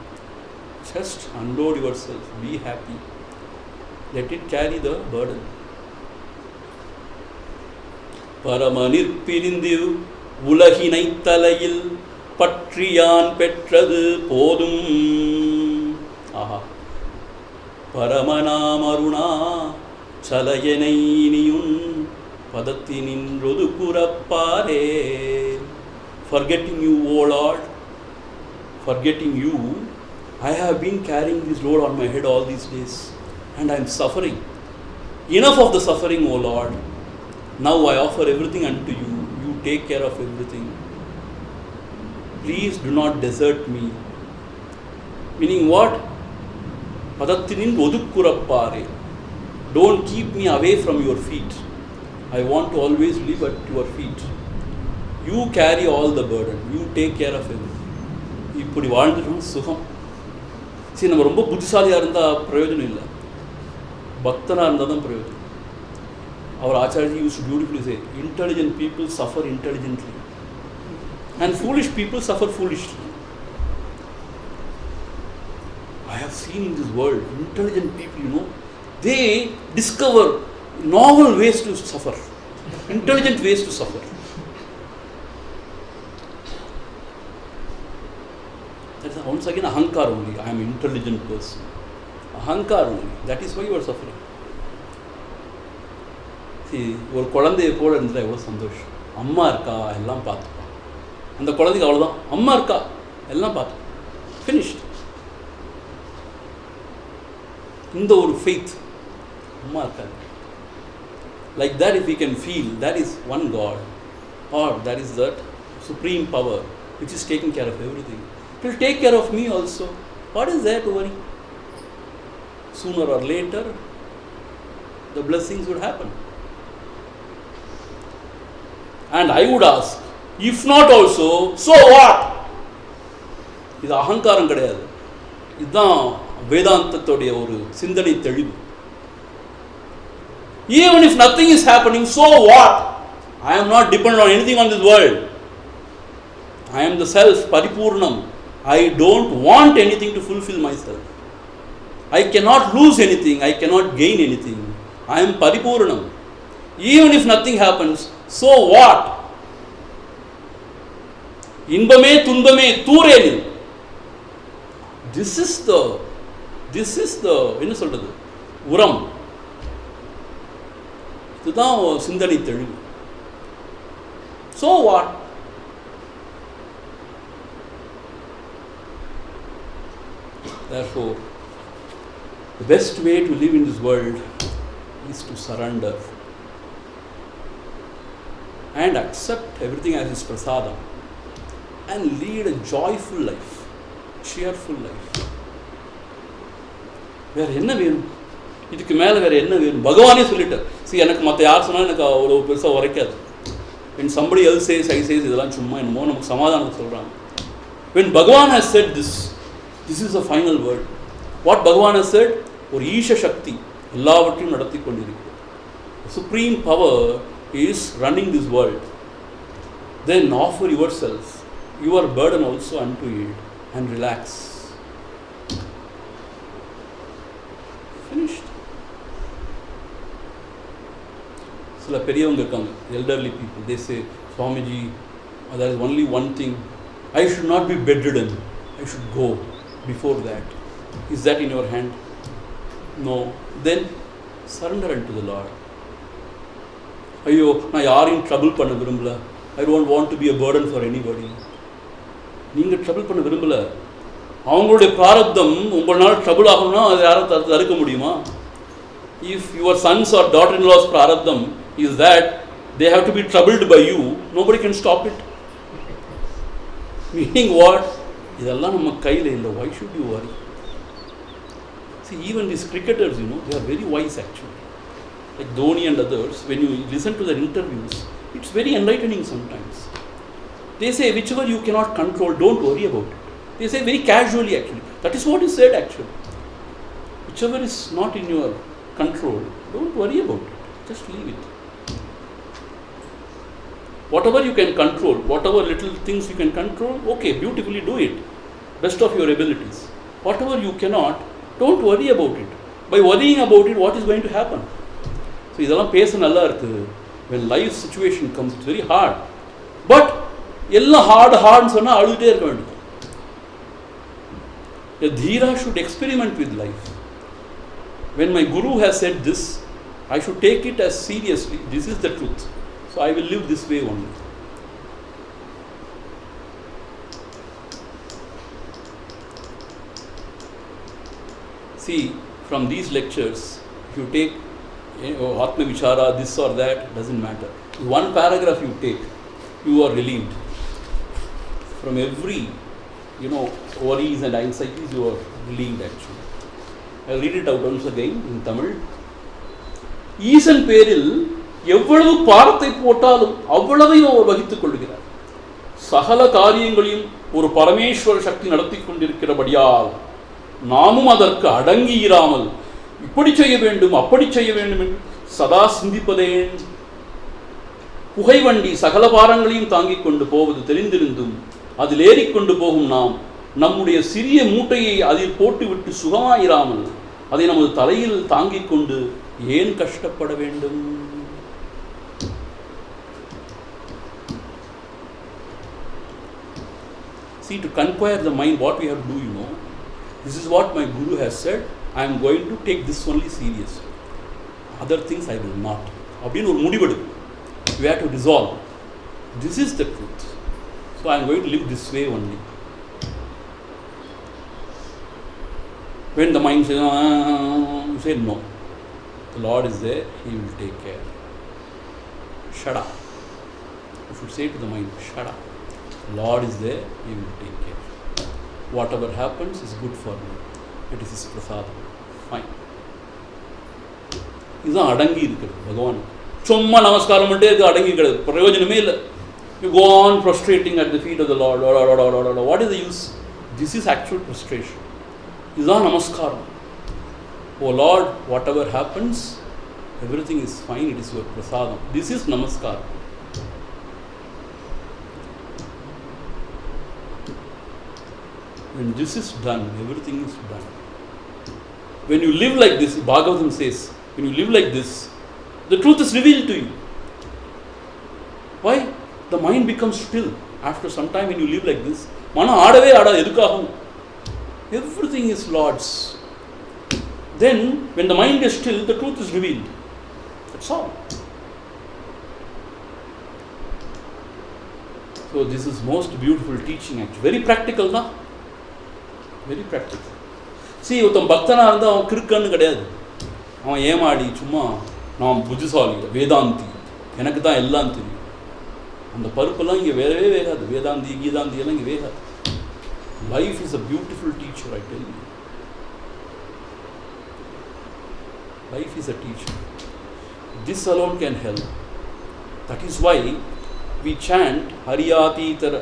Just unload yourself, be happy, let it carry the burden. பரமனிற் பிரிந்து உலகினை தலையில் பற்றியான் பெற்றது போதும். ஆஹா. பரமநாமருணா சலையனை இனியுன் பதத்தினின்றொது புறப்பாரே. Forgetting you, O Lord, forgetting you, I have been carrying this load on my head all these days and I am suffering. Enough of the suffering, O Lord. Now I offer everything unto you. You take care of everything. Please do not desert me. Meaning what? Padattinin odukkurappare. Don't keep me away from your feet. I want to always live at your feet. You carry all the burden. You take care of everything. இப்படி வாழ்ந்துட்டோம் சுகம். சரி, நம்ம ரொம்ப புத்திசாலியாக இருந்தால் பிரயோஜனம் இல்லை, பக்தனாக இருந்தால் தான் பிரயோஜனம். Our Acharya used to beautifully say, intelligent people suffer intelligently and foolish people suffer foolishly. I have seen in this world, intelligent people, they discover novel ways to suffer, intelligent ways to suffer. That's once again ahankar only. I am an intelligent person. Ahankar only. That is why you are suffering. See, ஒரு குழந்தைய போல இருந்தால் எவ்வளோ சந்தோஷம். அம்மா இருக்கா, எல்லாம் பார்த்துப்பா. அந்த குழந்தைக்கு அவ்வளோதான், அம்மா இருக்கா, எல்லாம் பார்த்துப்பா, ஃபினிஷ்ட். இந்த ஒரு ஃபெய்த், அம்மா இருக்காது. Like that, if we can feel, that is one God, or that is that supreme power which is taking care of everything. It will take care of me also. What is there to worry? Sooner or later, the blessings would happen. And I would ask, if not also, so what? இது அகங்காரம் கிடையாது. இதுதான் வேதாந்தத்துடைய ஒரு சிந்தனை தெளிவு. Even if nothing is happening, so what? I am not dependent on anything on this world. I am the self, paripurnam. I don't want anything to fulfill myself. I cannot lose anything. I cannot gain anything. I am paripurnam. Even if nothing happens, so what? இன்பமே துன்பமே தூரேனில். This is the என்ன சொல்றது, உரம். இதுதான் சிந்தனை தெளிவு. So what? Therefore, the best way to live in this world is to surrender and accept everything as His prasadam and lead a joyful life, cheerful life. வேறு என்ன வேணும்? இதுக்கு மேலே வேறு என்ன வேணும்? பகவானே சொல்லிட்டார். சரி, எனக்கு மற்ற யார் சொன்னாலும் எனக்கு அவ்வளோ பெருசாக உரைக்காது. When somebody else says, I says, இதெல்லாம் சும்மா என்னமோ நமக்கு சமாதானம் சொல்கிறாங்க. When Bhagavan has said this is the final word. What Bhagavan has said, ஒரு ஈஷ சக்தி எல்லாவற்றையும் நடத்தி கொண்டிருக்கிறது. Supreme power is running this world. Then offer yourself, your burden also unto it, and relax. Finished. சில பெரியவங்க இருக்காங்க, elderly people, they say, Swamiji, there is only one thing, I should not be bedridden, I should go before that. Is that in your hand? No. Then surrender unto the Lord. ஐயோ, நான் யாரையும் trouble பண்ண விரும்பல, I don't want to be a burden for anybody. நீங்கள் trouble பண்ண விரும்பல, அவங்களுடைய பிராரப்தம் உங்களால் ட்ரபிள் ஆகணும்னா அதை யாரும் தடுக்க முடியுமா? If your sons or daughter-in-law's prarabdham is that they have to be troubled by you, nobody can stop it. Meaning what? இதெல்லாம் நம்ம கையில் இல்லை. Why should you worry? See, even these cricketers, they are very wise actually. Like Dhoni and others, when you listen to their interviews, it's very enlightening sometimes. They say, whichever you cannot control, don't worry about it. They say very casually actually. That is what is said actually. Whichever is not in your control, don't worry about it. Just leave it. Whatever you can control, whatever little things you can control, okay, beautifully do it. Best of your abilities. Whatever you cannot, don't worry about it. By worrying about it, what is going to happen? So, இதெல்லாம் பேச நல்லா இருக்கு. When life situation comes, it's very hard. But, எல்லாம் hardன்னு சொன்னா அழுதுட்டே இருக்க வேண்டியது. A Dhira should experiment with life. When my Guru has said this, I should take it as seriously. This is the truth. So I will live this way only. See, from these lectures, if you take Aatma Vichara, this or that, doesn't matter. One paragraph you take, you are relieved. From every, worries and anxieties, you are relieved actually. I'll read it out once again in Tamil. ஈசன் பேரில் எவ்வளவு பாரத்தை போட்டாலும் அவ்வளவையும் அவர் வகித்துக் கொள்கிறார். சகல காரியங்களையும் ஒரு பரமேஸ்வர சக்தி நடத்தி கொண்டிருக்கிறபடியால் நாமும் அதற்கு அடங்கியிராமல் இப்படி செய்ய வேண்டும் அப்படி செய்ய வேண்டும் என்று சதா சிந்திப்பதேன். புகைவண்டி சகல பாரங்களையும் தாங்கிக் கொண்டு போவது தெரிந்திருந்தும் அதில் ஏறிக்கொண்டு போகும் நாம் நம்முடைய சிறிய மூட்டையை அதில் போட்டுவிட்டு சுகமாயிராமல் அதை நமது தலையில் தாங்கிக் கொண்டு ஏன் கஷ்டப்பட வேண்டும்? See, to conquer the mind, what we have to do, this is what my Guru has said. I am going to take this only seriously. Other things I will not. அப்படின்னு ஒரு முடிவெடு. We have to resolve. This is the truth. So I am going to live this way only. When the mind says, you say no. The Lord is there, He will take care. Shut up. You should say to the mind, shut up. The Lord is there, He will take care. Whatever happens is good for me. It is His prasadam. Fine. இதுதான் அடங்கி இருக்கிறது பகவான். சும்மா நமஸ்காரம் பண்ணிட்டே இருக்க அடங்கி இருக்கிறது பிரயோஜனமே இல்லை. You go on prostrating at the feet of the Lord. What is the use? This is actual prostration. இதுதான் நமஸ்காரம். Oh Lord, whatever happens, everything is fine. It is your prasadam. This is namaskar. When this is done, everything is done. When you live like this, Bhagavatam says, when you live like this, the truth is revealed to you. Why? The mind becomes still. After some time when you live like this, mana aadave aada edukagum. Everything is Lord's. Then, when the mind is still, the truth is revealed. That's all. So this is most beautiful teaching actually. Very practical, na? Very practical. See, ஒருத்தன் பக்தனா இருந்தா அவன் கிறுக்கன்னு கிடையாது. அவன் ஏமாடி சும்மா நான் புத்திசாலி வேதாந்தி எனக்கு தான் எல்லாம் தெரியும். அந்த பருப்பெல்லாம் இங்கே வேகவே வேகாது. வேதாந்தி கீதாந்தி எல்லாம் இங்கே வேகாது. Life is a beautiful teacher, I tell you. Life is a teacher. This alone can help. That is why we chant Hariyatitara.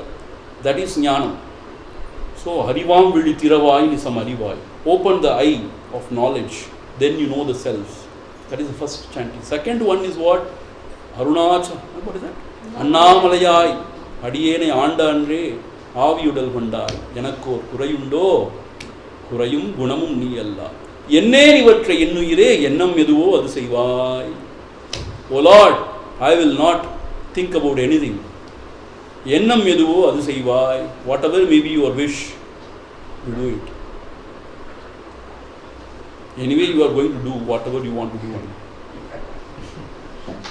That is Jnanam. So Harivam Vili Tiravai Nisam Harivai. Open the eye of knowledge. Then you know the self. That is the first chanting. Second one is what? Arunacha. What is that? Annamalayai. Adiyene Andandre. ஆவியுடல் கொண்டாய் எனக்கு ஒரு குறையுண்டோ குறையும் குணமும் நீ அல்லா என்னே இவற்றை எண்ணுயிரே எண்ணம் எதுவோ அது செய்வாய். O Lord, I will not think about anything. எண்ணம் எதுவோ அது செய்வாய். Whatever may be your wish, you do it. Anyway, you are going to do whatever you want to do.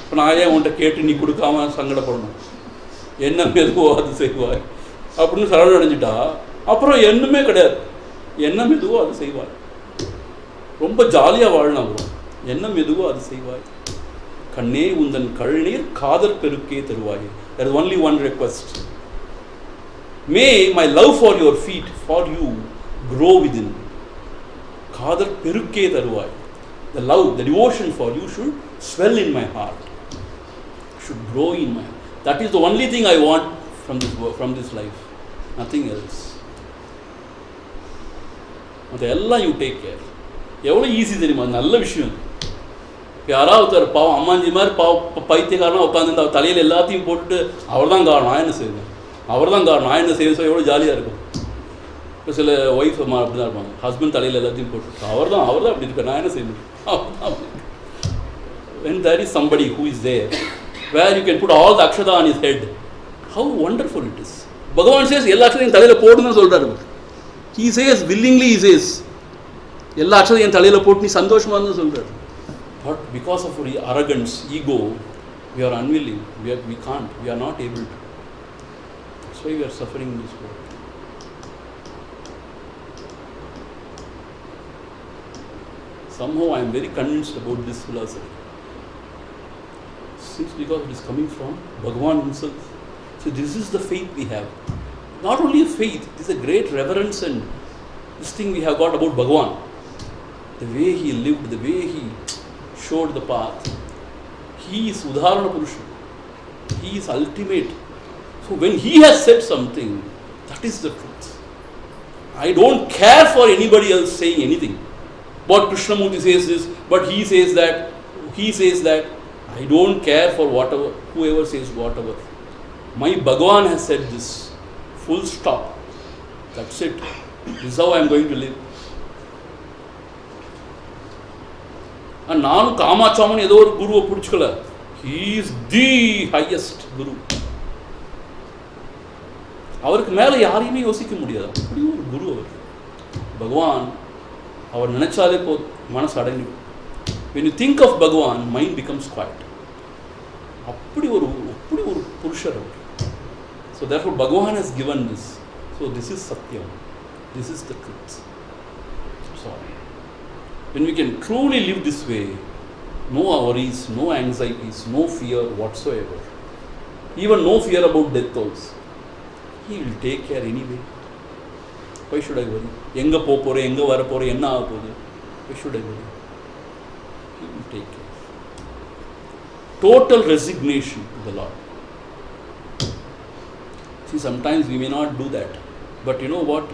இப்போ நான் ஏன் உன்கிட்ட கேட்டு நீ கொடுக்காம சங்கடப்படணும்? எண்ணம் எதுவோ அது செய்வாய் அப்படின்னு சரணடைஞ்சிட்டா அப்புறம் எண்ணமே கிடையாது. எண்ணம் எதுவோ அது செய்வாய். ரொம்ப ஜாலியாக வாழணும். வரும் எண்ணம் எதுவோ அது செய்வாய். கண்ணே உந்தன் கழுநீர் காதல் பெருக்கே தருவாய். There is only one request. May my love for your feet, for you, grow within. காதல் பெருக்கே தருவாய். The love, the devotion for you should swell in my heart. Should grow in my heart. That is the only thing I want from this life. Nothing else. அதெல்லாம் you take care. எவ்வளோ easy தெரியுமா? நல்ல விஷயம். யாராவது பாவம் அம்மாஞ்சி மாதிரி பைத்தியக்காரனாக உட்காந்துருந்து அவர் தலையில் எல்லாத்தையும் போட்டுட்டு அவர் தான் காரணம் நான் என்ன செய்வேன், அவர் தான் காரணம் நான் என்ன செய்வேன், எவ்வளோ ஜாலியாக இருக்கும். இப்போ சில ஒய்ஃப் அப்படி தான் இருப்பாங்க, ஹஸ்பண்ட் தலையில் எல்லாத்தையும் போட்டு அவர் தான் அப்படி இருக்கார், நான் என்ன செய்வேன். When there is somebody who is there, where you can put all the akshata on his head, how wonderful it is. பகவான் சேஸ் எல்லா அக்ஷதையும் என் தலையில் போடுன்னு சொல்கிறாரு. He says willingly, he says எல்லா அக்ஷதையும் என் தலையில் போட்டு நீ சந்தோஷமாக தான் சொல்கிறார். But because of our arrogance, ego, we are unwilling, we can't, we are not able to. That's why we are suffering in this world. Somehow I am very convinced about this philosophy. Since because it is coming from Bhagavan himself. So this is the faith we have. Not only a faith, it is a great reverence and this thing we have got about Bhagavan. The way he lived, the way he showed the path. He is Udharana Purusha. He is ultimate. So when he has said something, that is the truth. I don't care for anybody else saying anything. But Krishnamurti says this, but he says that, I don't care for whatever, whoever says whatever. My Bhagavan has said this. Full stop. That's it. This is how I am going to live. And Nanu Kamachaman edo or Guru Puruchkala. He is the highest Guru. அவருக்கு மேலே யாரையுமே யோசிக்க முடியாது. அப்படி ஒரு குரு அவர். பகவான் அவர் நினைச்சாலே மனசு அடங்கிடும். When you think of Bhagavan, mind becomes quiet. அப்படி ஒரு புருஷர் அவர். So therefore Bhagavan has given this. So this is Satyam. This is the truth. So when we can truly live this way, no worries, no anxieties, no fear whatsoever. Even no fear about death also. He will take care anyway. Why should I worry? Enga popore, enga varapore, enna aapode. Why should I worry? He will take care. Total resignation to the Lord. See, sometimes we may not do that. But you know what?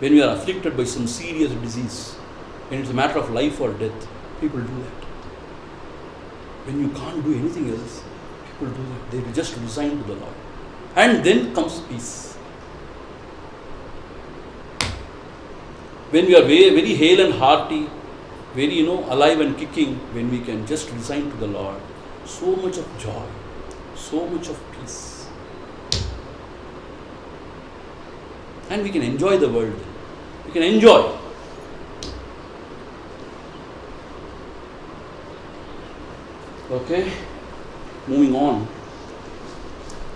When we are afflicted by some serious disease, when it's a matter of life or death, people do that. When you can't do anything else, people do that. They will just resign to the Lord. And then comes peace. When we are very, very hale and hearty, very, alive and kicking, when we can just resign to the Lord, so much of joy, so much of peace. And we can enjoy the world. We can enjoy. Okay, moving on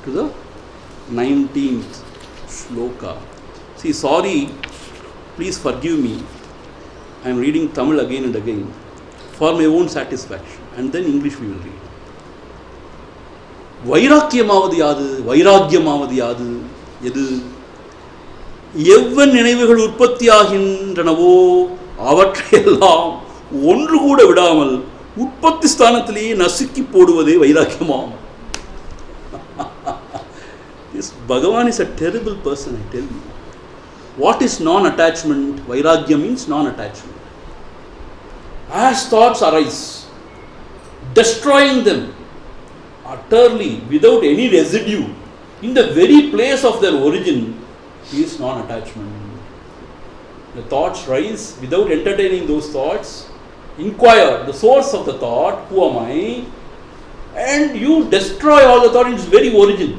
to the 19th shloka. See, sorry, please forgive me. I am reading Tamil again and again for my own satisfaction, and then English we will read. வைராக்கியமாவது யாது, வைராக்கியமாவது யாது எது? எவ்வன் நினைவுகள் உற்பத்தியாகின்றனவோ அவற்றையெல்லாம் ஒன்று கூட விடாமல் உற்பத்தி ஸ்தானத்திலேயே நசுக்கி போடுவதே வைராக்கியமாம். This Bhagavan is a terrible person, I tell you. What is non-attachment? Vairagya means non-attachment. As thoughts arise, destroying them utterly without any residue in the very place of their origin is non-attachment. The thoughts rise without entertaining those thoughts. Inquire the source of the thought, who am I? And you destroy all the thought in its very origin.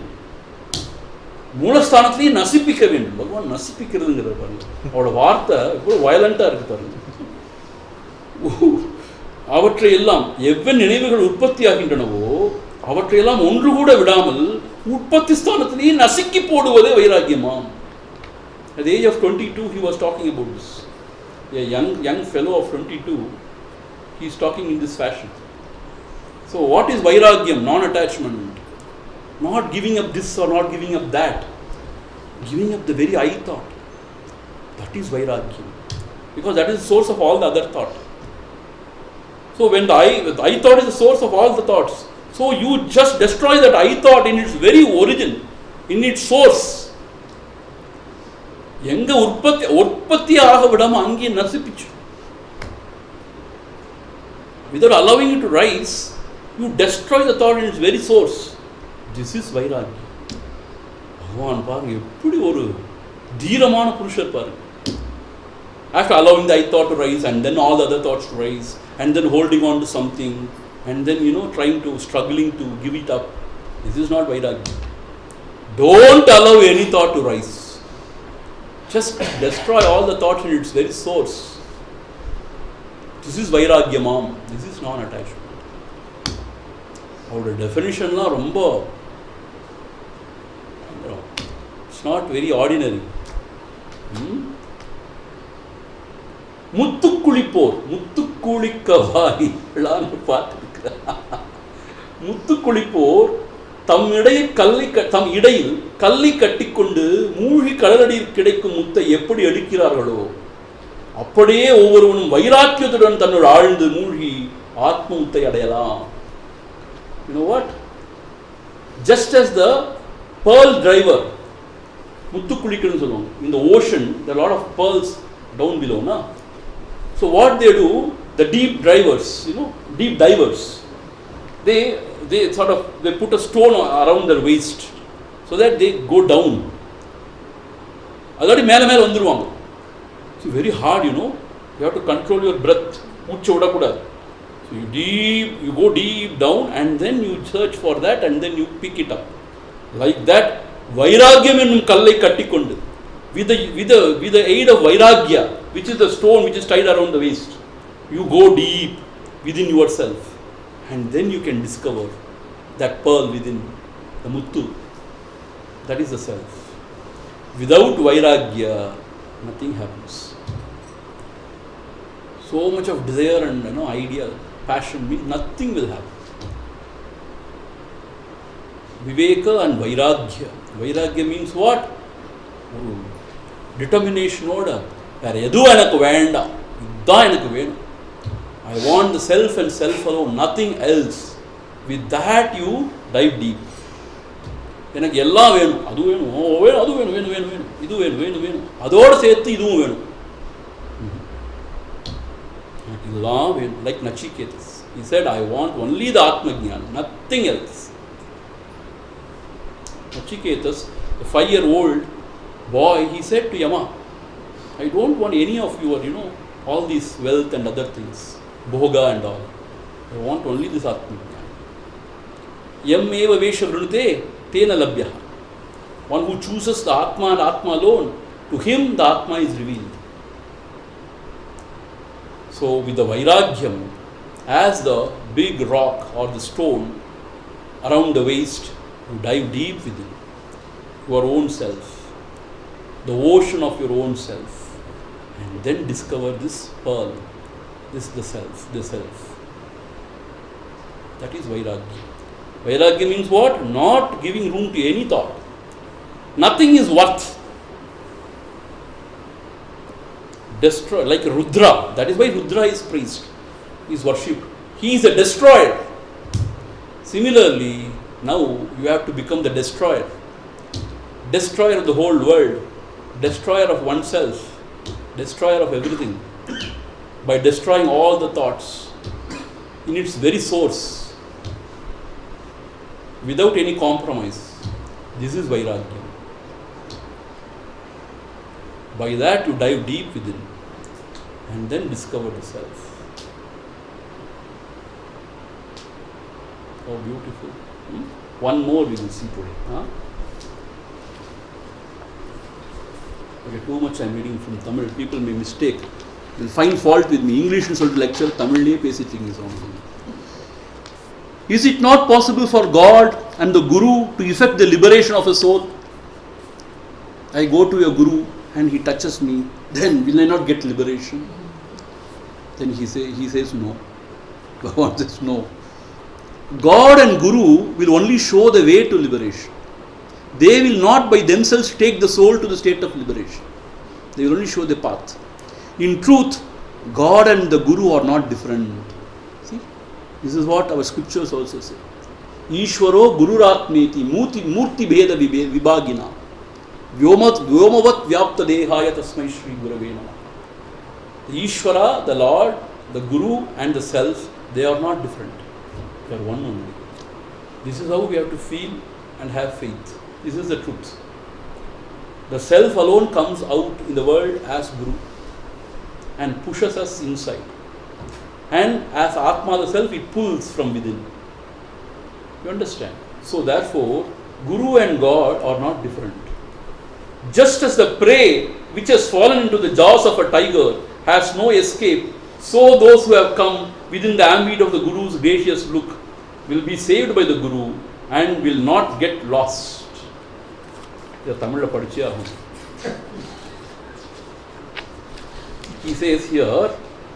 மூலஸ்தானத்திலேயே நசிப்பிக்க வேண்டும். பகவான் நசிப்பிக்கிறதுங்கிற பாருங்க, அவரோட வார்த்தை எவ்வளோ வயலண்டா இருக்கு பாருங்க. அவற்றையெல்லாம் எவ்வளவு நினைவுகள் உற்பத்தி ஆகின்றனவோ அவற்றையெல்லாம் ஒன்று கூட விடாமல் உற்பத்தி ஸ்தானத்திலேயே நசுக்கி போடுவதே வைராக்கியமாம். At the age of 22 he was talking about this. A young fellow of 22, he is talking in this fashion. So what is vairagyam? Non-attachment. Not giving up this or not giving up that. Giving up the very I thought. That is vairagyam. Because that is the source of all the other thought. So when the I thought is the source of all the thoughts, so you just destroy that I thought in its very origin, in its source. எங்க உற்பத்தி ஆக விடாம அங்கே நசிப்பிச்சு. Without allowing it to rise, you destroy the thought in its very source. This is vairagya. பகவான் பாருங்க எப்படி ஒரு தீரமான புருஷர் பாருங்க. After allowing the I thought to rise and then all the other thoughts to rise and then holding on to something and then struggling to give it up. This is not vairagya. Don't allow any thought to rise. Just destroy all the thoughts in its very source. This is vairagya mom. This is non-attachment. Our definition la romba, it's not very ordinary. முத்துக்குளிப்போர், முத்துக்குளிக்கவாய் பார்த்திருக்கிறார். முத்துக்குளிப்போர் தம் இடையில் கல்லை கட்டிக்கொண்டு மூழ்கி கடலடியில் கிடைக்கும் முத்தை எப்படி எடுக்கிறார்களோ அப்படியே ஒவ்வொருவனும் வைராக்கியத்துடன் தன்னுள் ஆழ்ந்து மூழ்கி ஆத்ம முத்தை அடையலாம். You know what? Just as the pearl driver, muttu kulikkurnu solluvaanga. In the ocean, there are a lot of pearls down below, na? So what they do, the deep drivers, deep divers, they put a stone around their waist so that they go down. Adadi mele vanduruvaanga. It's very hard, you have to control your breath. Muchu vidakudadu. So you go deep down and then you search for that and then you pick it up. Like that, vairagyam ennum kallai kattikondu, with the aid of vairagya, which is the stone which is tied around the waist, you go deep within yourself and then you can discover that pearl within the muttu. That is the self. Without vairagya, nothing happens. So much of desire and idea, passion, nothing will happen. Viveka and vairagya. Vairagya means what? Determination order. I want the self and self alone, nothing else. With that you dive deep. எனக்கு எல்லாம் வேணும், அது வேணும், அது வேணும், இது வேணும், அதோடு சேர்த்து இதுவும் வேணும். இதெல்லாம் வேணும். Like Nachiketas, he said, I want only the Atma Jnana, nothing else. Nachiketas, the 5-year-old boy, he said to Yama, I don't want any of your, all this wealth and other things, bhoga and all. I want only this Atma Jnana. Yam eva vesha vrunute tena labhyah. One who chooses the Atma and Atma alone, to him the Atma is revealed. So with the Vairagyam, as the big rock or the stone around the waist, you dive deep within your own self, the ocean of your own self, and then discover this pearl, this the self. That is Vairagya. Vairagya means what? Not giving room to any thought. Nothing is worth. Destroy, like Rudra. That is why Rudra is praised, is worshipped. He is a destroyer. Similarly, now you have to become the destroyer. Destroyer of the whole world. Destroyer of oneself. Destroyer of everything. By destroying all the thoughts in its very source, without any compromise. This is Vairagya. By that you dive deep within and then discover the self. How beautiful. One more we will see today. Okay, too much I am reading from Tamil. People may mistake. Will find fault with me. English is a lecture, Tamil le pesittinga something. Is it not possible for God and the Guru to effect the liberation of a soul? I go to a Guru and he touches me, then will I not get liberation? Then he says no. Bhagavan says no. God and Guru will only show the way to liberation. They will not by themselves take the soul to the state of liberation. They will only show the path. In truth, God and the Guru are not different. See, this is what our scriptures also say. Ishvaro Gururatmeti Murti Bheda Vibhagina Vyomavat Vyapta Dehaya Tasmai Shri Gurave Namah. The Ishvara, the Lord, the Guru and the Self, they are not different. They are one only. This is how we have to feel and have faith. This is the truth. The Self alone comes out in the world as Guru and pushes us inside. And as Atma the Self, it pulls from within. You understand? So therefore, Guru and God are not different. Just as the prey which has fallen into the jaws of a tiger has no escape, so those who have come within the ambit of the Guru's gracious look will be saved by the Guru and will not get lost. He says here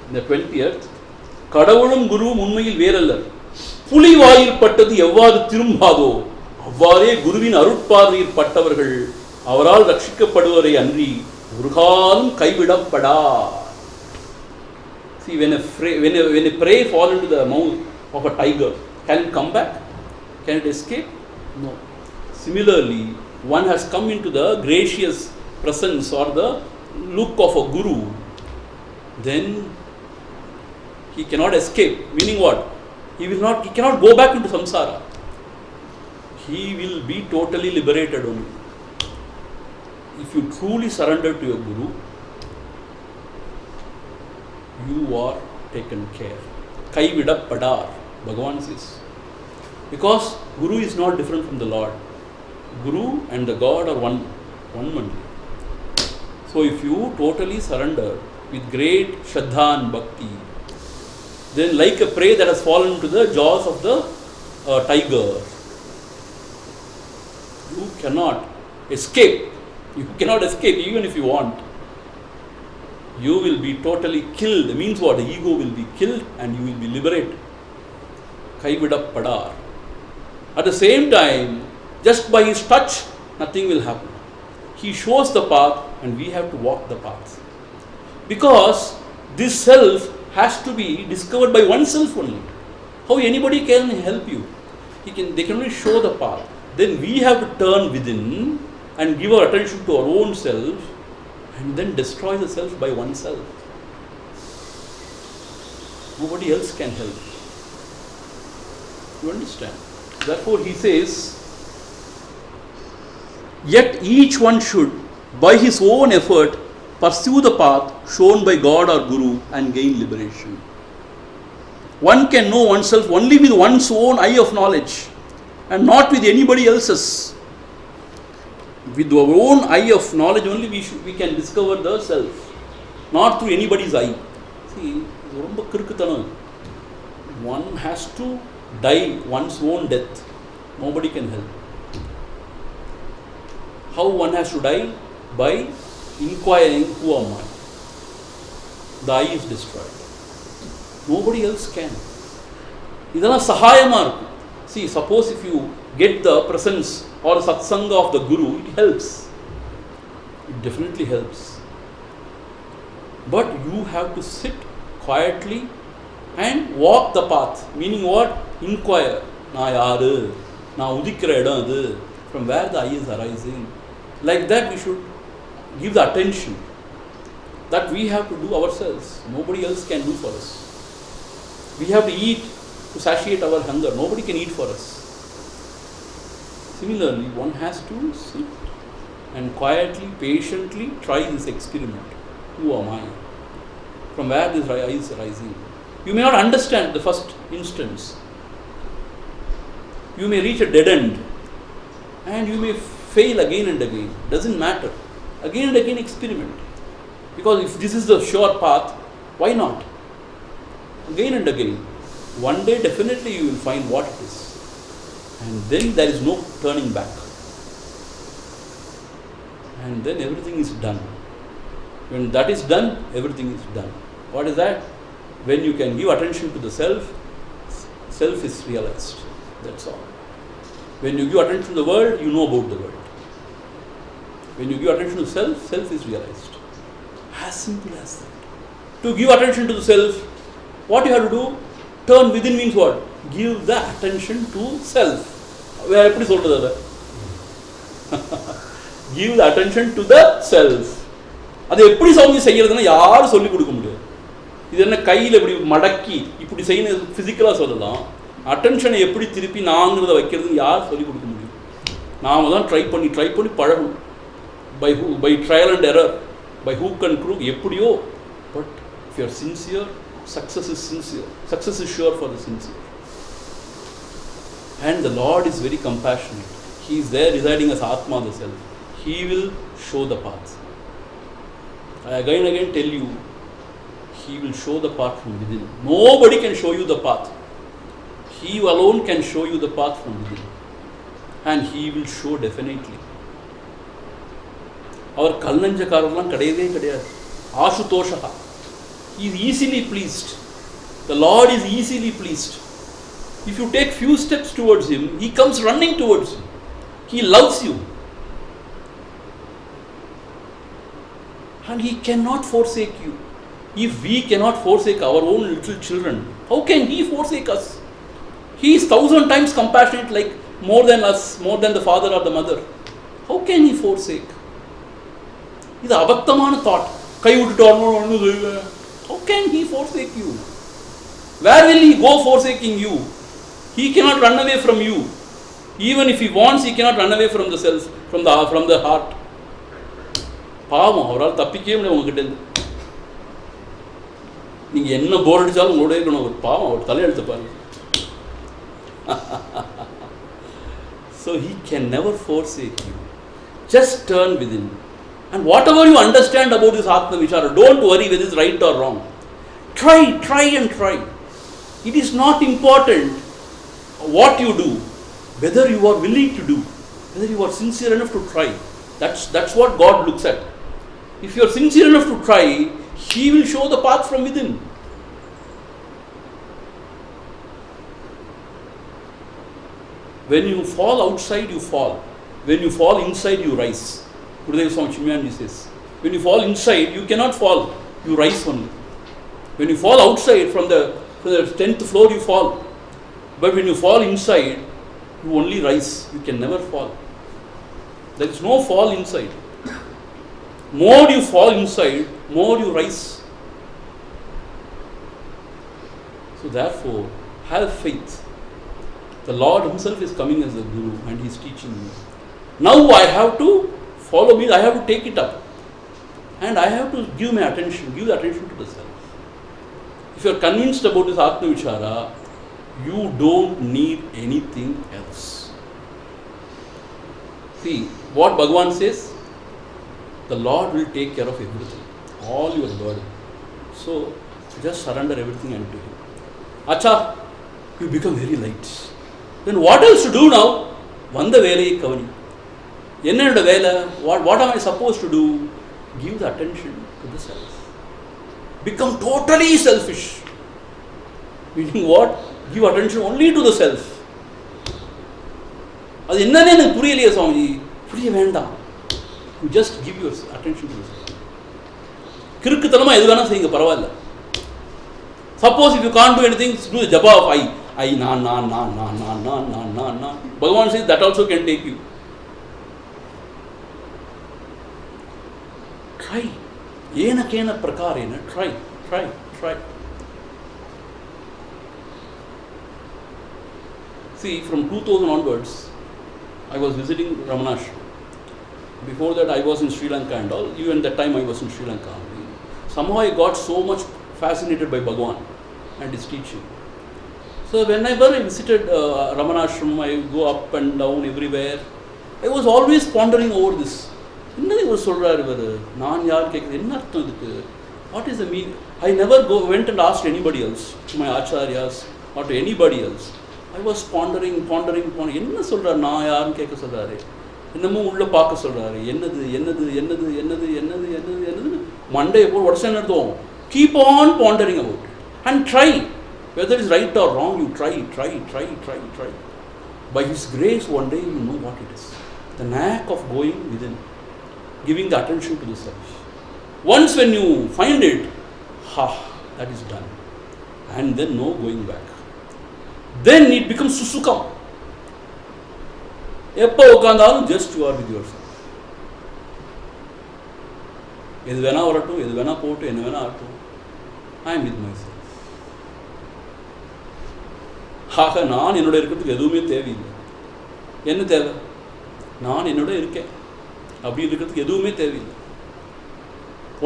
in the 20th, கடவுளும் குருவும் உண்மையில் வேறல்லர், புலி வாயில் பட்டது எவ்வாறு திரும்பாதோ அவ்வாறே குருவின் அருட்பார்வையில் பட்டவர்கள் அவரால் ரட்சிக்கப்படுவரை அன்றி ஒரு காலம் கைவிடப்படா. See, when a prey falls into the mouth of a tiger, can it come back? Can it escape? No. Similarly, one has come into the gracious presence or the look of a guru, then he cannot escape. Meaning what? He cannot go back into samsara. He will be totally liberated only. If you truly surrender to your guru, you are taken care. Kaivida padar, Bhagavan says. Because guru is not different from the Lord. Guru and the God are one only. So if you totally surrender with great Shraddha and Bhakti, then like a prey that has fallen into the jaws of the tiger, you cannot escape. You cannot escape even if you want. You will be totally killed. It means what? The ego will be killed and you will be liberated. Kaivida padar. At the same time, just by his touch, nothing will happen. He shows the path and we have to walk the path. Because this self has to be discovered by oneself only. How anybody can help you? They can only show the path. Then we have to turn within and give our attention to our own self and then destroy the self by oneself. Nobody else can help. You understand? Therefore he says, yet each one should, by his own effort, pursue the path shown by God or Guru and gain liberation. One can know oneself only with one's own eye of knowledge and not with anybody else's. With our own eye of knowledge only we can discover the self, not through anybody's eye. See, one has to die one's own death. Nobody can help. How one has to die? By inquiring, who am I? The eye is destroyed. Nobody else can. Idana sahayama irukku. See, suppose if you get the presence or satsanga of the guru, it helps. It definitely helps. But you have to sit quietly and walk the path. Meaning what? Inquire. Na yaru? Na udikra idam adu? From where the eye is arising. Like that we should give the attention. That we have to do ourselves. Nobody else can do for us. We have to eat to satiate our hunger. Nobody can eat for us. Similarly, one has to sit and quietly, patiently try this experiment. Who am I? From where this eye is arising? You may not understand the first instance. You may reach a dead end and you may fail again and again. Doesn't matter. Again and again experiment. Because if this is the sure path, why not? Again and again. One day definitely you will find what it is. And then there is no turning back. And then everything is done. When that is done, everything is done. What is that? When you can give attention to the self, self is realized. That's all. When you give attention to the world, you know about the world. When you give attention to self, self is realized. As simple as that. To give attention to the self, what you have to do? Turn within means what? Give the attention to self. Where I give the attention to the self. அது எப்படி சாமி செய்யறதுன்னா யாரும் சொல்லி கொடுக்க முடியாது. இது என்ன கையில் எப்படி மடக்கி இப்படி செய்யணும் ஃபிசிக்கலாக சொல்லலாம். அட்டென்ஷனை எப்படி திருப்பி நாங்கிறத வைக்கிறதுன்னு யார் சொல்லிக் கொடுக்க முடியும்? நாம் தான் ட்ரை பண்ணி பழகணும். By trial and error, by hook and crook, எப்படியோ. But if you are sincere, success is sincere. Success is sure for the sincere. And the Lord is very compassionate. He is there residing as Atma, the self. He will show the path. I again tell you, He will show the path from within. Nobody can show you the path. He alone can show you the path from within. And He will show definitely. Our Kalnanjakaram kadayave. Ashutosha. He is easily pleased. The Lord is easily pleased. If you take few steps towards Him, He comes running towards you. He loves you. And He cannot forsake you. If we cannot forsake our own little children, how can He forsake us? He is 1,000 times compassionate like more than us, more than the father or the mother. How can he forsake? This is a abhaktamana thought. How can he forsake you? Where will he go forsaking you? He cannot run away from you. Even if he wants, he cannot run away from the self, from the heart. பாவம் அவரால் தப்பிக்கவே முடியாது உங்ககிட்ட இருந்து. நீங்கள் என்ன போர் அடித்தாலும் உங்களோட இருக்கணும். ஒரு பாவம் அவர் தலையெழுத்து பாருங்க. So he can never forsake you. Just turn within. And whatever you understand about this Atma Vichara, don't worry whether it's right or wrong. Try and try. It is not important what you do, whether you are willing to do, whether you are sincere enough to try. That's what God looks at. If you are sincere enough to try, He will show the path from within. When you fall outside, you fall. When you fall inside, you rise. Gurudev Swami Chimyanji says, when you fall inside, you cannot fall. You rise only. When you fall outside from the 10th floor, you fall. But when you fall inside, you only rise. You can never fall. There is no fall inside. More you fall inside, more you rise. So therefore, have faith. The Lord Himself is coming as the Guru and He is teaching you. Now I have to follow me, I have to take it up. And I have to give my attention, give the attention to the self. If you are convinced about this Atma Vichara, you don't need anything else. See, what Bhagavan says, the Lord will take care of everything, all your burden. So, just surrender everything unto Him. Acha, you become very light. Then what else to do now? Vanda velai kavani. Enna vela? What am I supposed to do? Give the attention to the self. Become totally selfish. Meaning what? Give attention only to the self. அது என்னன்னு எனக்கு புரியலையே சுவாமிஜி. புரிய வேண்டாம். You just give your attention to the self. கிறுக்குத்தனமா எது வேணா செய்யுங்க, பரவாயில்ல. Suppose if you can't do anything, do the japa of I, na. Bhagavan says that also can take you. Try. Yena kena prakarena. Try. See, from 2000 onwards, I was visiting Ramana. Before that, I was in Sri Lanka and all. Even that time, I was in Sri Lanka. Somehow, I got so much fascinated by Bhagavan and his teaching. So, whenever I visited Ramana Ashram, I go up and down everywhere. I was always pondering over this. What is the meaning? I never went and asked anybody else, to my acharyas or to anybody else. I was pondering. என்ன சொல்றார், நான் யாருன்னு கேட்க சொல்றாரு, என்னமோ உள்ள பார்க்க சொல்றாரு, என்னது மண்டையை போல் உடச்சேன்னு அர்த்தம். Keep on pondering about it and try. Whether it's right or wrong, you try. By His grace, one day you know what it is. The knack of going within, giving the attention to the self. Once when you find it, that is done. And then no going back. Then it becomes susukam. எப்போ உட்கார்ந்தாலும் just you are with yourself. எது வேணா வரட்டும், எது வேணா போட்டும், என்ன வேணா ஆகட்டும், I am with myself. ஆக நான் என்னோட இருக்கிறதுக்கு எதுவுமே தேவையில்லை. என்ன தேவை? நான் என்னோட இருக்கேன். அப்படி இருக்கிறதுக்கு எதுவுமே தேவையில்லை.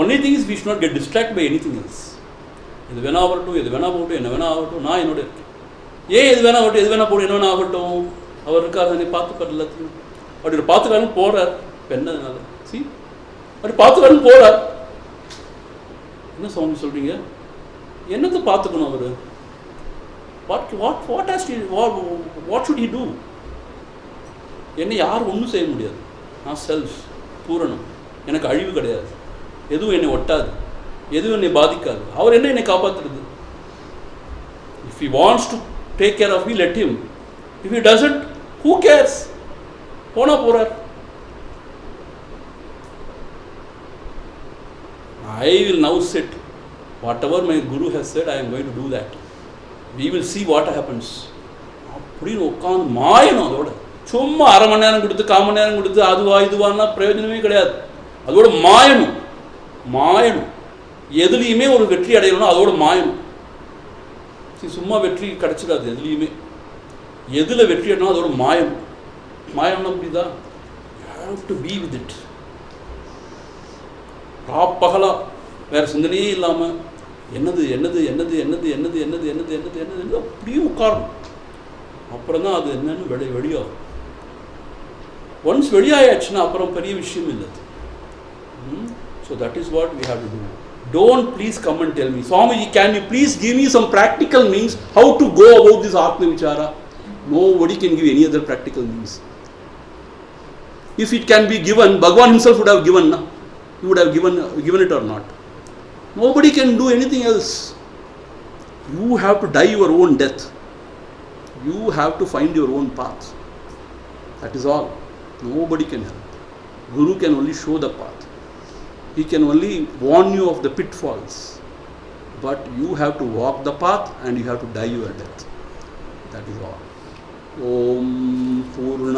Only thing is we should not get distracted by anything else. எது வேணா வரட்டும், எது வேணா போட்டும், என்ன வேணா ஆகட்டும், நான் என்னோட இருக்கேன். ஏன் எது வேணா வரட்டும், எது வேணா போடும், என்ன வேணா ஆகட்டும், அவர் இருக்கார் தானே, பார்த்துப்பார் எல்லாத்தையும். அப்படி பார்த்துக்காருன்னு போறார். இப்போ என்னதுனால அப்படி பார்த்துக்காருன்னு போறார். என்ன சுவாமி சொல்றீங்க? என்னத்தை பார்த்துக்கணும் அவரு? What should he do? என்னை யாரும் ஒன்றும் செய்ய முடியாது. நான் செல்ஃப் பூரணம், எனக்கு அழிவு கிடையாது, எதுவும் என்னை ஒட்டாது, எதுவும் என்னை பாதிக்காது. அவர் என்ன என்னை காப்பாற்றுறது? If he wants to take care of me, let him. If he doesn't, who cares? போனா போறார். I will now sit. Whatever my Guru has said, I am going to do that. We will see what happens. அப்படின்னு உட்காந்து மாயணும் அதோட. சும்மா அரை மணி நேரம் கொடுத்து 1/4 மணி நேரம் கொடுத்து அதுவா இதுவான்னா பிரயோஜனமே கிடையாது. அதோட மாயணும். எதுலேயுமே ஒரு வெற்றி அடையணும்னா அதோட மாயணும். சும்மா வெற்றி கிடைச்சிடாது எதுலேயுமே. எதில் வெற்றி அடையணும் அதோட மாயம்னா புரியுதா? You have to be with it. பகலாக வேறு சிந்தனையே இல்லாமல் என்னது அப்படியே உட்காரணும். அப்புறம் தான் அது என்னன்னு வெளியாகும். ஒன்ஸ் வெளியாயாச்சுன்னா அப்புறம் பெரிய விஷயம் இல்லை. So that is what we have to do. Don't please come and tell me, Swamiji, can you please give me some practical means how to go about this Aatma Vichara? Nobody can give any other practical means. If it can be given, Bhagavan himself would have given. He would have given it or not. Nobody can do anything else. You have to die your own death. You have to find your own path. That is all. Nobody can help. Guru can only show the path. He can only warn you of the pitfalls. But you have to walk the path and you have to die your death. That is all. Om Purna